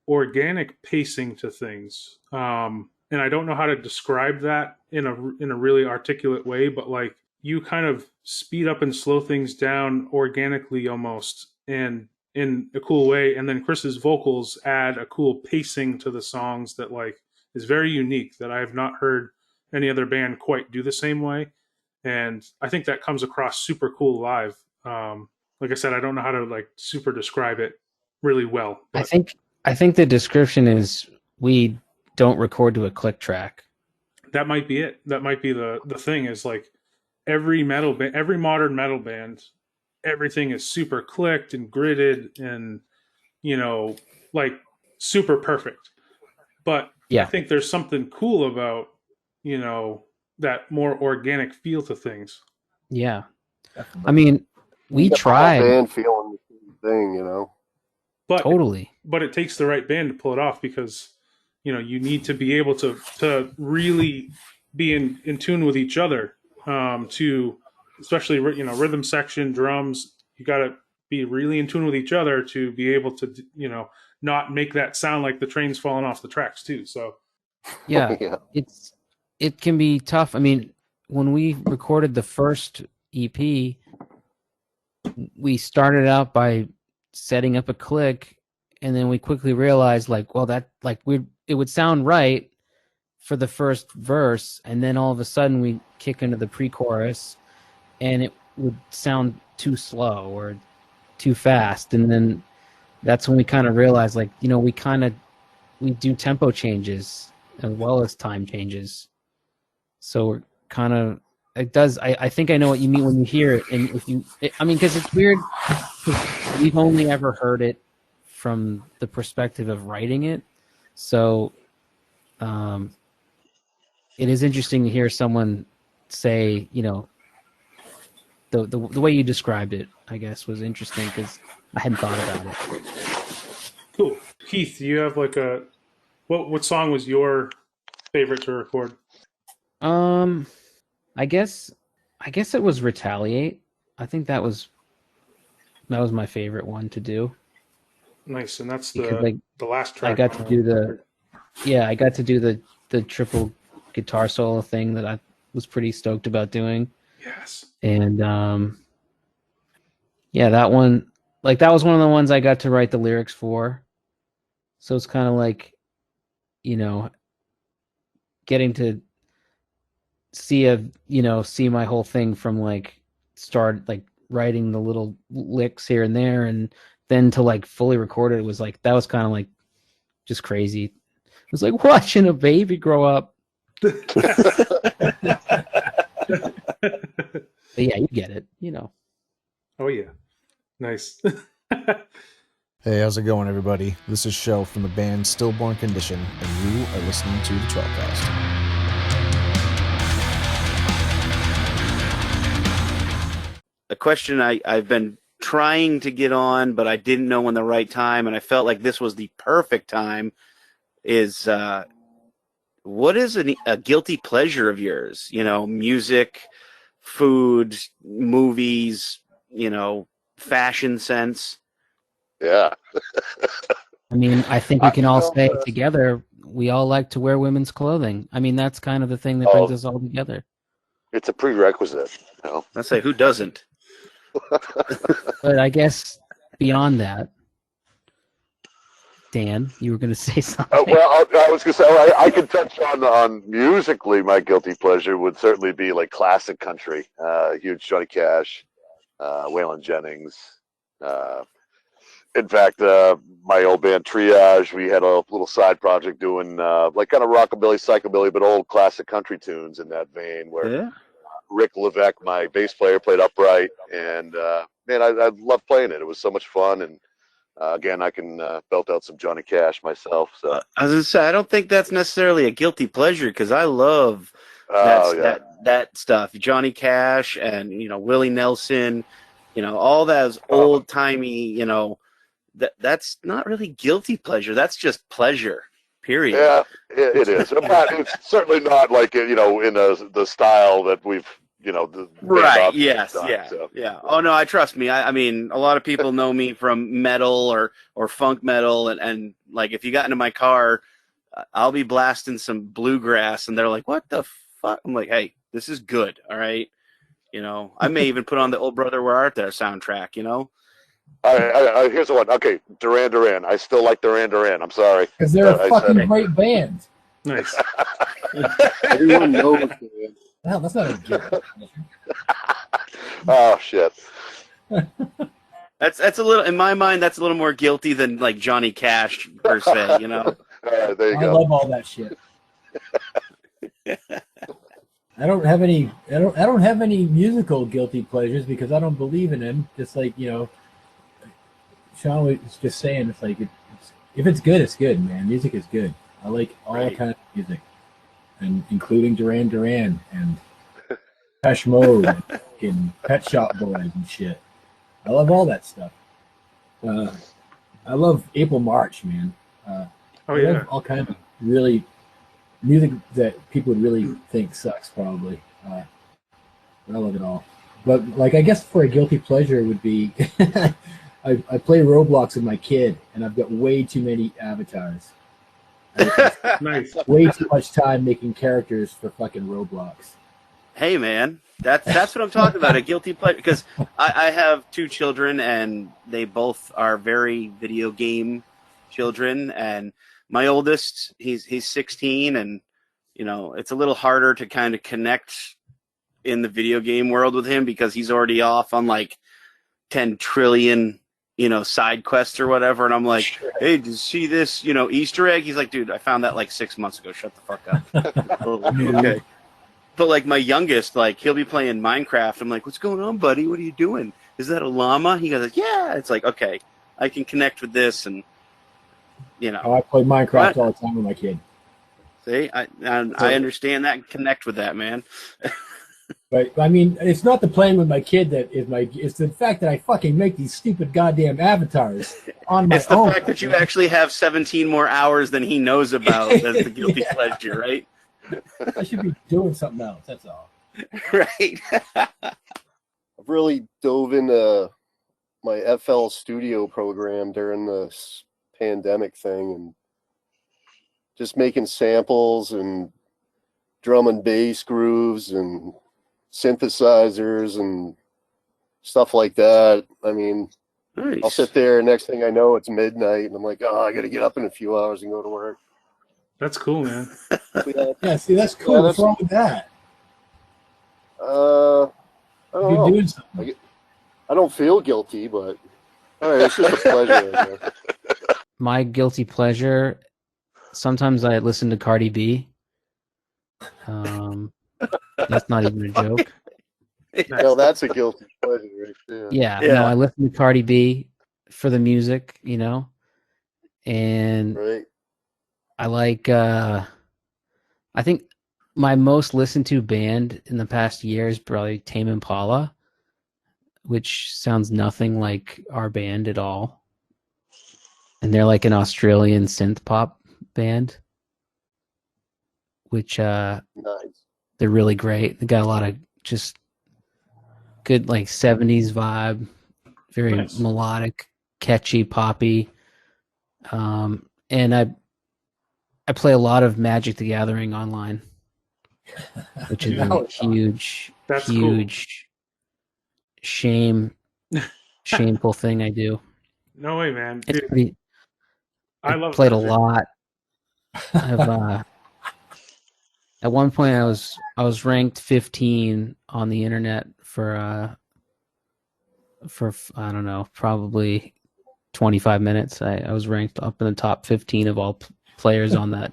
organic pacing to things. And I don't know how to describe that in a really articulate way, but like you kind of speed up and slow things down organically almost and in a cool way. And then Chris's vocals add a cool pacing to the songs that like is very unique that I have not heard any other band quite do the same way. And I think that comes across super cool live. Like I said, I don't know how to like super describe it really well. But I think the description is we don't record to a click track. That might be it. That might be the thing is like every modern metal band, everything is super clicked and gridded and, like super perfect. But I think there's something cool about, that more organic feel to things. Yeah. I mean, we The whole tried band feeling the same thing, you know. But totally. but it takes the right band to pull it off because you need to be able to really be in tune with each other, to especially rhythm section, drums. You got to be really in tune with each other to be able to not make that sound like the train's falling off the tracks too. So Yeah, Yeah. it can be tough. I mean, when we recorded the first EP, we started out by setting up a click, and then we quickly realized it would sound right for the first verse, and then all of a sudden we kick into the pre-chorus, and it would sound too slow or too fast, and then that's when we kind of realized we do tempo changes as well as time changes. So we're kind of, it does. I think I know what you mean when you hear it, and because it's weird. 'Cause we've only ever heard it from the perspective of writing it, so it is interesting to hear someone say, the way you described it, I guess, was interesting because I hadn't thought about it. cool. Keith, do you have what song was your favorite to record? I guess it was Retaliate. I think that was my favorite one to do. Nice, and that's Because, the last track. I got to do the triple guitar solo thing that I was pretty stoked about doing. Yes. And that one, that was one of the ones I got to write the lyrics for. So it's kind of like, getting to see my whole thing from start writing the little licks here and there, and then to fully record it was that was kind of just crazy. It was like watching a baby grow up. But yeah, you get it, Oh yeah, nice. Hey, how's it going, everybody? This is Shell from the band Stillborn Condition, and you are listening to the TrawlCast. A question I've been trying to get on, but I didn't know when the right time, and I felt like this was the perfect time, is what is a guilty pleasure of yours? Music, food, movies, fashion sense. Yeah. I mean, I think we can all say together, we all like to wear women's clothing. I mean, that's kind of the thing that brings us all together. It's a prerequisite. I say, who doesn't? But I guess beyond that, Dan, you were going to say something. Well, I was going to say, I could touch on musically. My guilty pleasure would certainly be classic country. Huge Johnny Cash, Waylon Jennings. In fact, my old band Triage, we had a little side project doing kind of rockabilly, psychobilly, but old classic country tunes in that vein. Where Rick Levesque, my bass player, played upright, and man, I loved playing it. It was so much fun, and again, I can belt out some Johnny Cash myself. So I was gonna say, I don't think that's necessarily a guilty pleasure because I love that stuff. Johnny Cash and Willie Nelson, all those old timey, that's not really guilty pleasure. That's just pleasure. Period. Yeah, it is. But it's certainly not in the style that we've right. Yes. done, Yeah. so. Yeah. Oh no, I trust me. I mean, a lot of people know me from metal or funk metal, and if you got into my car, I'll be blasting some bluegrass, and they're like, "What the fuck?" I'm like, "Hey, this is good. All right." I may even put on the Old Brother Where Art Thou soundtrack. Here's the one. Okay, Duran Duran. I still like Duran Duran. I'm sorry. Because they're a fucking great band. Nice. Everyone knows it. Hell, that's not a joke. Oh shit. That's a little, in my mind, that's a little more guilty than Johnny Cash per se. All right, there you I go. love all that shit. I don't have any musical guilty pleasures because I don't believe in them. Just Sean was just saying, it's if it's good, it's good, man. Music is good. I like all kinds of music, and including Duran Duran and Depeche Mode. and Pet Shop Boys and shit. I love all that stuff. I love April March, man. I love all kinds of really music that people would really think sucks, probably. I love it all. But like, I guess for a guilty pleasure would be, I play Roblox with my kid, and I've got way too many avatars. Nice. Way too much time making characters for fucking Roblox. Hey, man, that's what I'm talking about, a guilty pleasure. Because I have 2 children, and they both are very video game children. And my oldest, he's 16, and you know, it's a little harder to kind of connect in the video game world with him because he's already off on like 10 trillion, you know, side quests or whatever. And I'm like, hey, did you see this, you know, Easter egg? He's like, dude, I found that like 6 months ago. Shut the fuck up. Okay. But like my youngest, like he'll be playing Minecraft. I'm like, what's going on, buddy? What are you doing? Is that a llama? He goes, yeah. It's like, okay, I can connect with this. And, you know. Oh, I play Minecraft all the time with my kid. See, I understand that and connect with that, man. But I mean, it's not the playing with my kid that is it's the fact that I fucking make these stupid goddamn avatars on my own. It's the fact that you actually have 17 more hours than he knows about as the guilty pleasure, right? I should be doing something else, that's all. Right. I've really dove into my FL Studio program during this pandemic thing and just making samples and drum and bass grooves and synthesizers and stuff like that. I mean, nice. I'll sit there, next thing I know, it's midnight, and I'm like, oh, I got to get up in a few hours and go to work. That's cool, man. Yeah, see, that's cool. Yeah, what's wrong with that? I don't You're know. doing something. I don't feel guilty, but all right, it's just a pleasure, I guess. My guilty pleasure, sometimes I listen to Cardi B. That's not even a joke. No, that's a guilty pleasure right there. Yeah, no, I listen to Cardi B for the music, you know, and Right. I like. I think my most listened to band in the past year is probably Tame Impala, which sounds nothing like our band at all, and they're like an Australian synth pop band, which Nice. they're really great. They got a lot of just good like 70s vibe, very Nice. melodic, catchy, poppy. And I play a lot of Magic the Gathering online, which is a huge, That's huge shameful thing I do. No way, man. It's Dude, pretty. I love played a Magic. lot. At one point, I was ranked 15 on the internet for I don't know, probably 25 minutes. I was ranked up in the top 15 of all players on that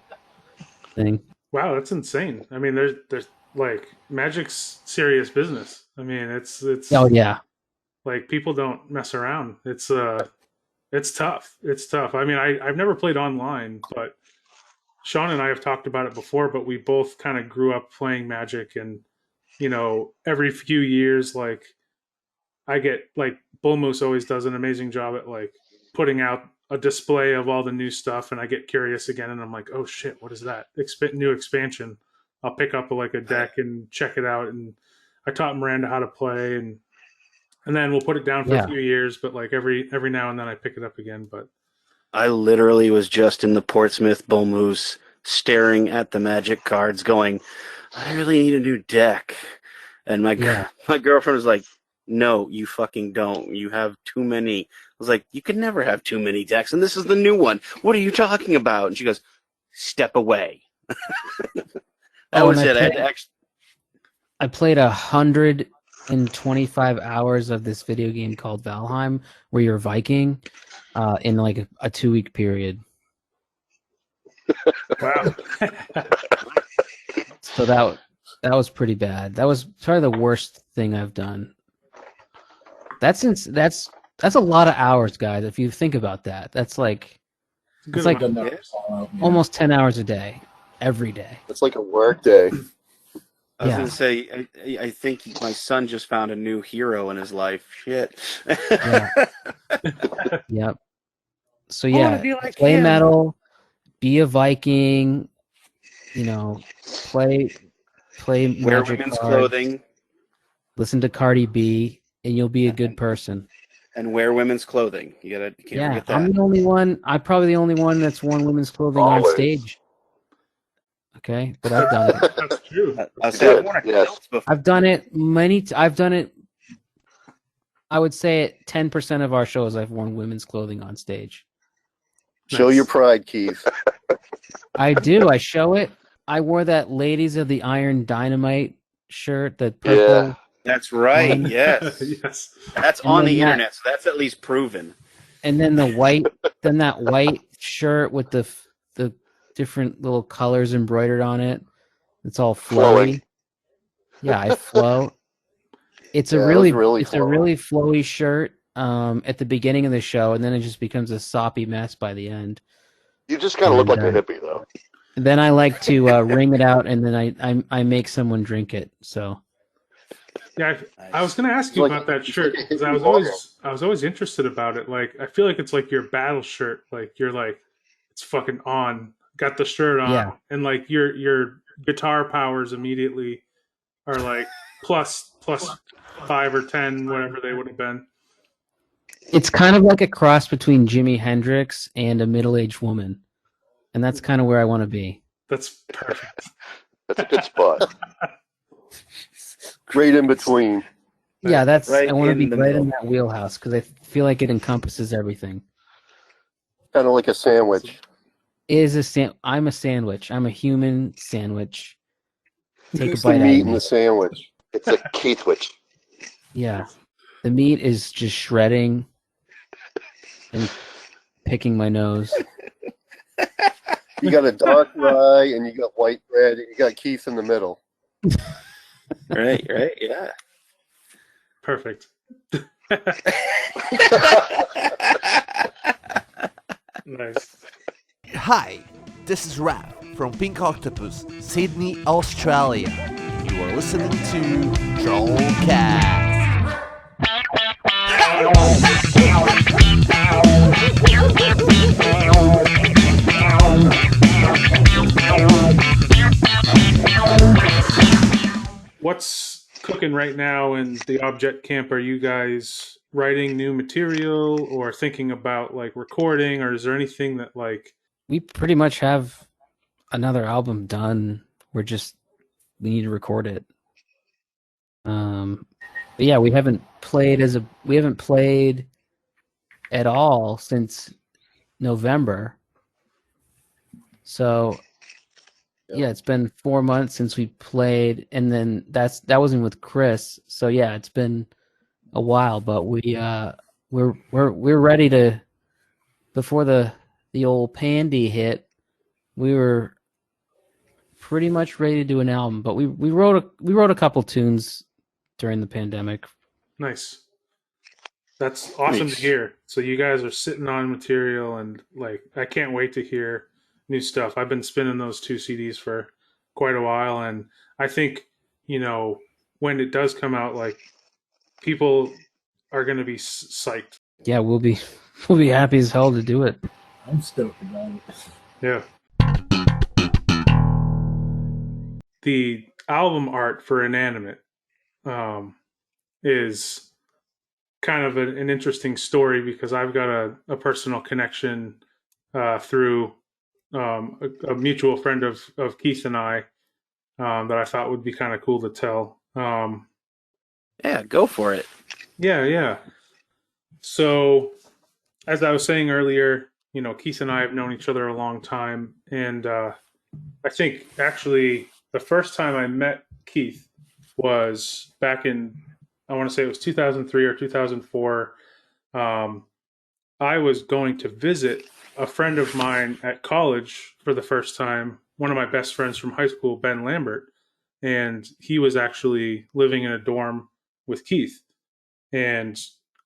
thing. Wow, that's insane. I mean, there's like Magic's serious business. I mean, it's Oh yeah, like people don't mess around. It's tough. It's tough. I mean, I've never played online, but Sean and I have talked about it before, but we both kind of grew up playing Magic, and you know, every few years, like I get like Bull Moose always does an amazing job at like putting out a display of all the new stuff, and I get curious again, and I'm like, oh shit, what is that? New expansion. I'll pick up like a deck and check it out, and I taught Miranda how to play, and then we'll put it down for a few years, but like every now and then I pick it up again. But I literally was just in the Portsmouth Bull Moose staring at the Magic cards going, I really need a new deck. And my girlfriend was like, no, you fucking don't. You have too many. I was like, you could never have too many decks, and this is the new one. What are you talking about? And she goes, step away. That was it. I played 125 hours of this video game called Valheim, where you're a Viking, in like a 2-week period. wow. So that was pretty bad. That was probably the worst thing I've done. That's a lot of hours, guys. If you think about that, that's like almost 10 hours a day, every day. It's like a work day. I was gonna say, I think my son just found a new hero in his life. Shit. Yeah. Yep. So I wanna yeah, be like play him. metal, be a Viking, play Wear magic women's cards, clothing listen to Cardi B, and you'll be a good person. and wear women's clothing. You can't Yeah, forget that. I'm the only one. I'm probably the only one that's worn women's clothing on Always. stage. Okay, but I've done it. That's true. I've worn a Yes. kilt before. I've done it I've done it. I would say at 10% of our shows, I've worn women's clothing on stage. Show your pride, Keith. I do. I show it. I wore that Ladies of the Iron Dynamite shirt, the purple. Yeah. That's right. one. Yes. Yes. That's And on then the that- internet, so that's at least proven. And then that white shirt with the different little colors embroidered on it. It's all flowy. Flowing. Yeah, I flow. It's a Yeah, it really, was really it's a flowing. really flowy shirt at the beginning of the show, and then it just becomes a soppy mess by the end. You just kind of look like And, a hippie, though. Then I like to wring it out, and then I make someone drink it. So Yeah, I was going to ask you Like- about that it's shirt like a because hippie I was always interested about it. Like, I feel like it's like your battle shirt. Like, you're like, it's fucking on. Got the shirt on, Yeah. and like your guitar powers immediately are like plus 5 or 10, whatever they would have been. it's kind of like a cross between Jimi Hendrix and a middle-aged woman, and that's kind of where I want to be. That's perfect. That's a good spot. Right in between. Yeah, that's Right I want to in be the right middle. in that wheelhouse because I feel like it encompasses everything. Kind of like a sandwich. I'm a sandwich. I'm a human sandwich. Take Who's a bite the out meat of in me. the sandwich? It's a Keithwich. Yeah, the meat is just shredding and picking my nose. You got a dark rye and you got white bread and you got Keith in the middle. Right, yeah. Perfect. Nice. Hi, this is Raph from Pink Octopus, Sydney, Australia. You are listening to TrawlCast. What's cooking right now in the Objet camp? Are you guys writing new material or thinking about like recording, or is there anything that like We pretty much have another album done. We need to record it. But yeah, we haven't played at all since November. So yeah, it's been 4 months since we played, and then that wasn't with Chris. So yeah, it's been a while, but we're ready to. Before the old pandy hit, we were pretty much ready to do an album, but we wrote a couple tunes during the pandemic. nice? That's awesome to hear. So you guys are sitting on material, and like I can't wait to hear new stuff. I've been spinning those 2 CDs for quite a while, and I think when it does come out, like people are going to be psyched. Yeah, we'll be happy as hell to do it. I'm stoked about it. Yeah. The album art for Inanimate is kind of an interesting story because I've got a personal connection through a mutual friend of Keith and I that I thought would be kind of cool to tell. Yeah, go for it. Yeah. So, as I was saying earlier, Keith and I have known each other a long time, and I think actually the first time I met Keith was back in, I want to say it was 2003 or 2004. I was going to visit a friend of mine at college for the first time, one of my best friends from high school, Ben Lambert, and he was actually living in a dorm with Keith. And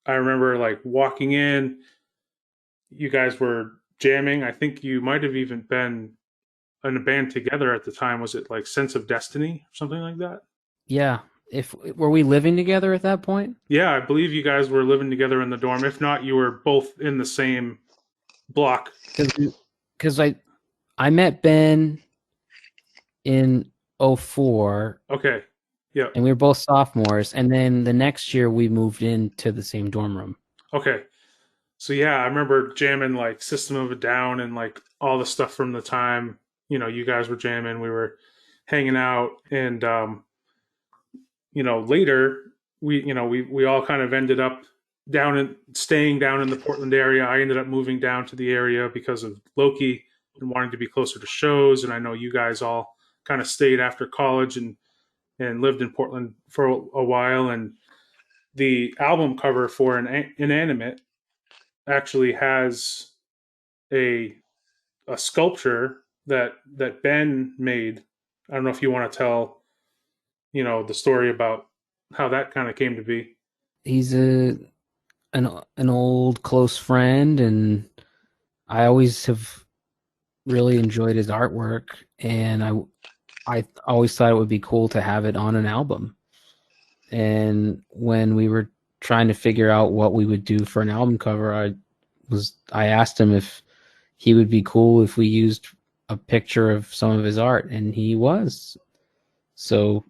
I remember like walking in, you guys were jamming. I think you might have even been in a band together at the time. Was it like Sense of Destiny or something like that? Yeah. Were we living together at that point? Yeah, I believe you guys were living together in the dorm. If not, you were both in the same block. Because I met Ben in 04. Okay. Yeah. And we were both sophomores. And then the next year we moved into the same dorm room. Okay. So yeah, I remember jamming like System of a Down and like all the stuff from the time, you guys were jamming, we were hanging out, and later we all kind of ended up staying down in the Portland area. I ended up moving down to the area because of Loki and wanting to be closer to shows, and I know you guys all kind of stayed after college and lived in Portland for a while. And the album cover for an Inanimate actually has a sculpture that Ben made. I don't know if you want to tell the story about how that kind of came to be. He's an old close friend, and I always have really enjoyed his artwork, and I always thought it would be cool to have it on an album. And when we were trying to figure out what we would do for an album cover, I asked him if he would be cool if we used a picture of some of his art, and he was. So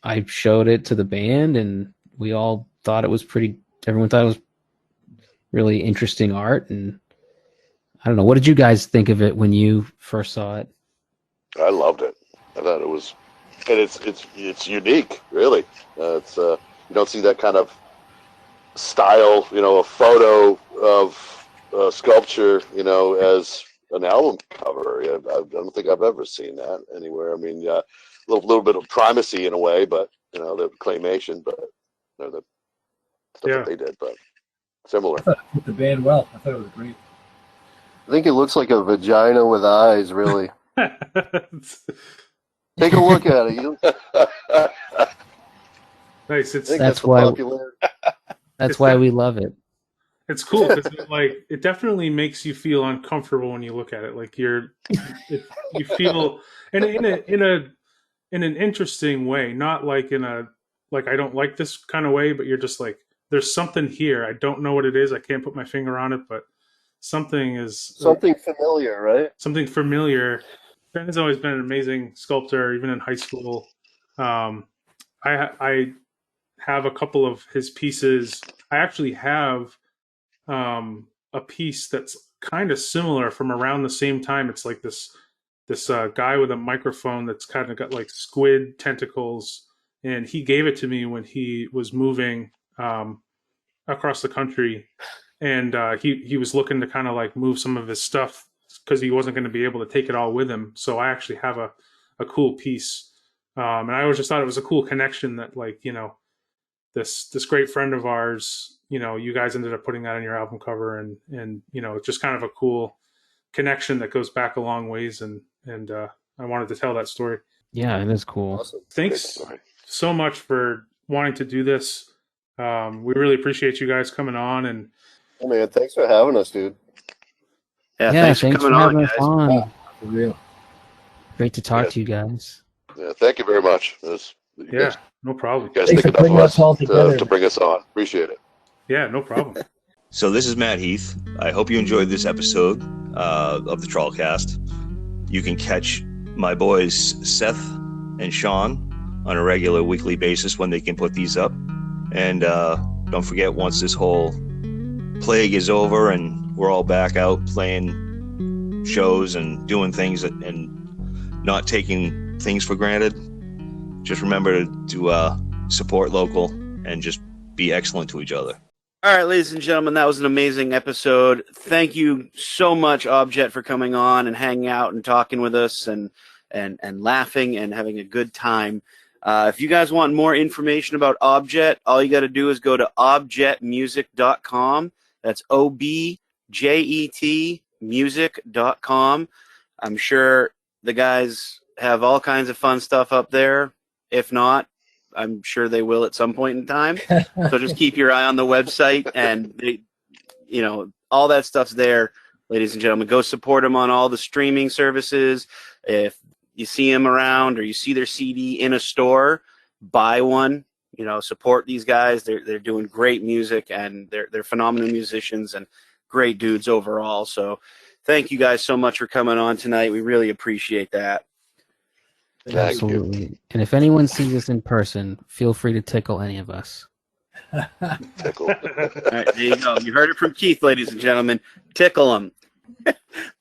I showed it to the band, and we all thought it was everyone thought it was really interesting art. And I don't know, what did you guys think of it when you first saw it? I loved it. I thought it was, and it's unique, really. It's you don't see that kind of style, a photo of sculpture, as an album cover. I don't think I've ever seen that anywhere. I mean, a little bit of primacy in a way, but the claymation, but the stuff that they did, but similar. I thought it fit the band well. I thought it was great. I think it looks like a vagina with eyes, really. Take a look at it. Nice. That's why we love it. It's cool because it definitely makes you feel uncomfortable when you look at it. Like you feel, and in an interesting way, not like in a I don't like this kind of way, but you're just like, there's something here. I don't know what it is. I can't put my finger on it, but something familiar, right? Something familiar. Ben has always been an amazing sculptor, even in high school. I have a couple of his pieces. I actually have a piece that's kind of similar from around the same time. It's like this guy with a microphone that's kind of got like squid tentacles, and he gave it to me when he was moving across the country, and he was looking to kind of like move some of his stuff because he wasn't going to be able to take it all with him. So I actually have a cool piece, and I always just thought it was a cool connection that this great friend of ours, you guys ended up putting that on your album cover, and just kind of a cool connection that goes back a long ways, and I wanted to tell that story. Yeah, it is cool. Awesome. Thanks so much for wanting to do this. We really appreciate you guys coming on, and oh man, thanks for having us, dude. Yeah, thanks for coming on, guys. Yeah, for real. Great to talk to you guys. Yeah, thank you very much. No problem. You guys Thanks think for enough bringing of us all us together. to bring us on. Appreciate it. Yeah, no problem. So this is Matt Heath. I hope you enjoyed this episode of the TrawlCast. You can catch my boys Seth and Sean on a regular weekly basis when they can put these up. And don't forget, once this whole plague is over and we're all back out playing shows and doing things and not taking things for granted, just remember to support local and just be excellent to each other. All right, ladies and gentlemen, that was an amazing episode. Thank you so much, Objet, for coming on and hanging out and talking with us and laughing and having a good time. If you guys want more information about Objet, all you got to do is go to objetmusic.com. That's OBJET music.com. I'm sure the guys have all kinds of fun stuff up there. If not, I'm sure they will at some point in time. So just keep your eye on the website, and all that stuff's there, ladies and gentlemen. Go support them on all the streaming services. if you see them around or you see their CD in a store, buy one. You know, support these guys. They're doing great music, and they're phenomenal musicians and great dudes overall. So thank you guys so much for coming on tonight. We really appreciate that. Absolutely. And if anyone sees us in person, feel free to tickle any of us. Tickle. All right, there you go. You heard it from Keith, ladies and gentlemen. Tickle them.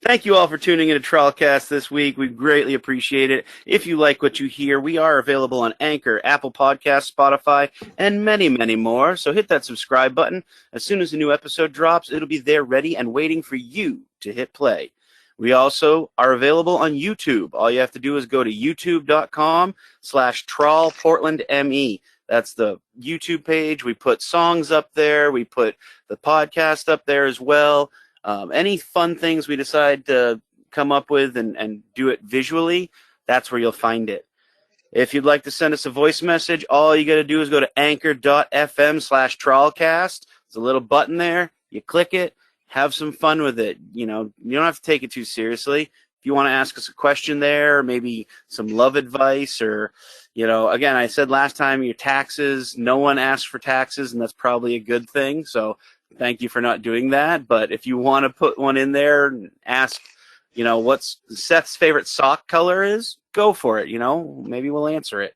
Thank you all for tuning in to TrawlCast this week. We greatly appreciate it. If you like what you hear, we are available on Anchor, Apple Podcasts, Spotify, and many, many more. So hit that subscribe button. As soon as a new episode drops, it'll be there ready and waiting for you to hit play. We also are available on YouTube. All you have to do is go to youtube.com/TrawlPortlandME. That's the YouTube page. We put songs up there. We put the podcast up there as well. Any fun things we decide to come up with and do it visually, that's where you'll find it. If you'd like to send us a voice message, all you got to do is go to anchor.fm/TrawlCast. There's a little button there. You click it. Have some fun with it. You know, you don't have to take it too seriously. If you want to ask us a question there, maybe some love advice, or, you know, again, I said last time, your taxes, no one asks for taxes, and that's probably a good thing. So thank you for not doing that. But if you want to put one in there and ask, you know, what's Seth's favorite sock color is, go for it. You know, maybe we'll answer it.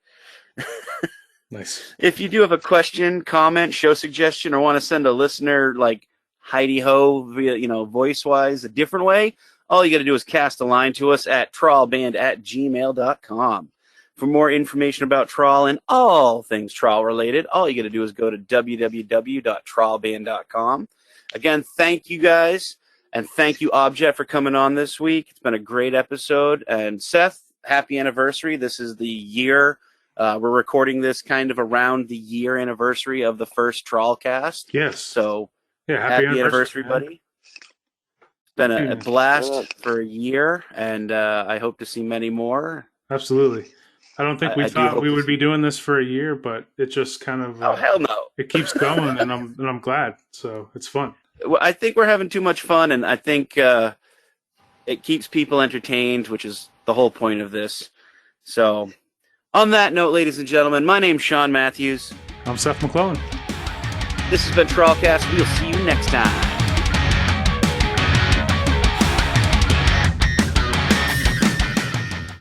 Nice. If you do have a question, comment, show suggestion, or want to send a listener like Heidi Ho via, you know, voice-wise a different way, all you got to do is cast a line to us at trawlband@gmail.com. For more information about Trawl and all things Trawl related, all you got to do is go to www.trawlband.com. Again, thank you guys, and thank you, Objet, for coming on this week. It's been a great episode. And Seth, happy anniversary. This is the year. We're recording this kind of around the year anniversary of the first TrawlCast. Yes. So yeah, happy anniversary, man. buddy. It's been a blast for a year, and I hope to see many more. Absolutely. I don't think we I thought we would be doing this for a year, but it just kind of Oh, hell no. it keeps going, and I'm glad. So it's fun. Well, I think we're having too much fun, and I think it keeps people entertained, which is the whole point of this. So on that note, ladies and gentlemen, my name's Sean Matthews. I'm Seth McClellan. This has been TrawlCast. We'll see you next time.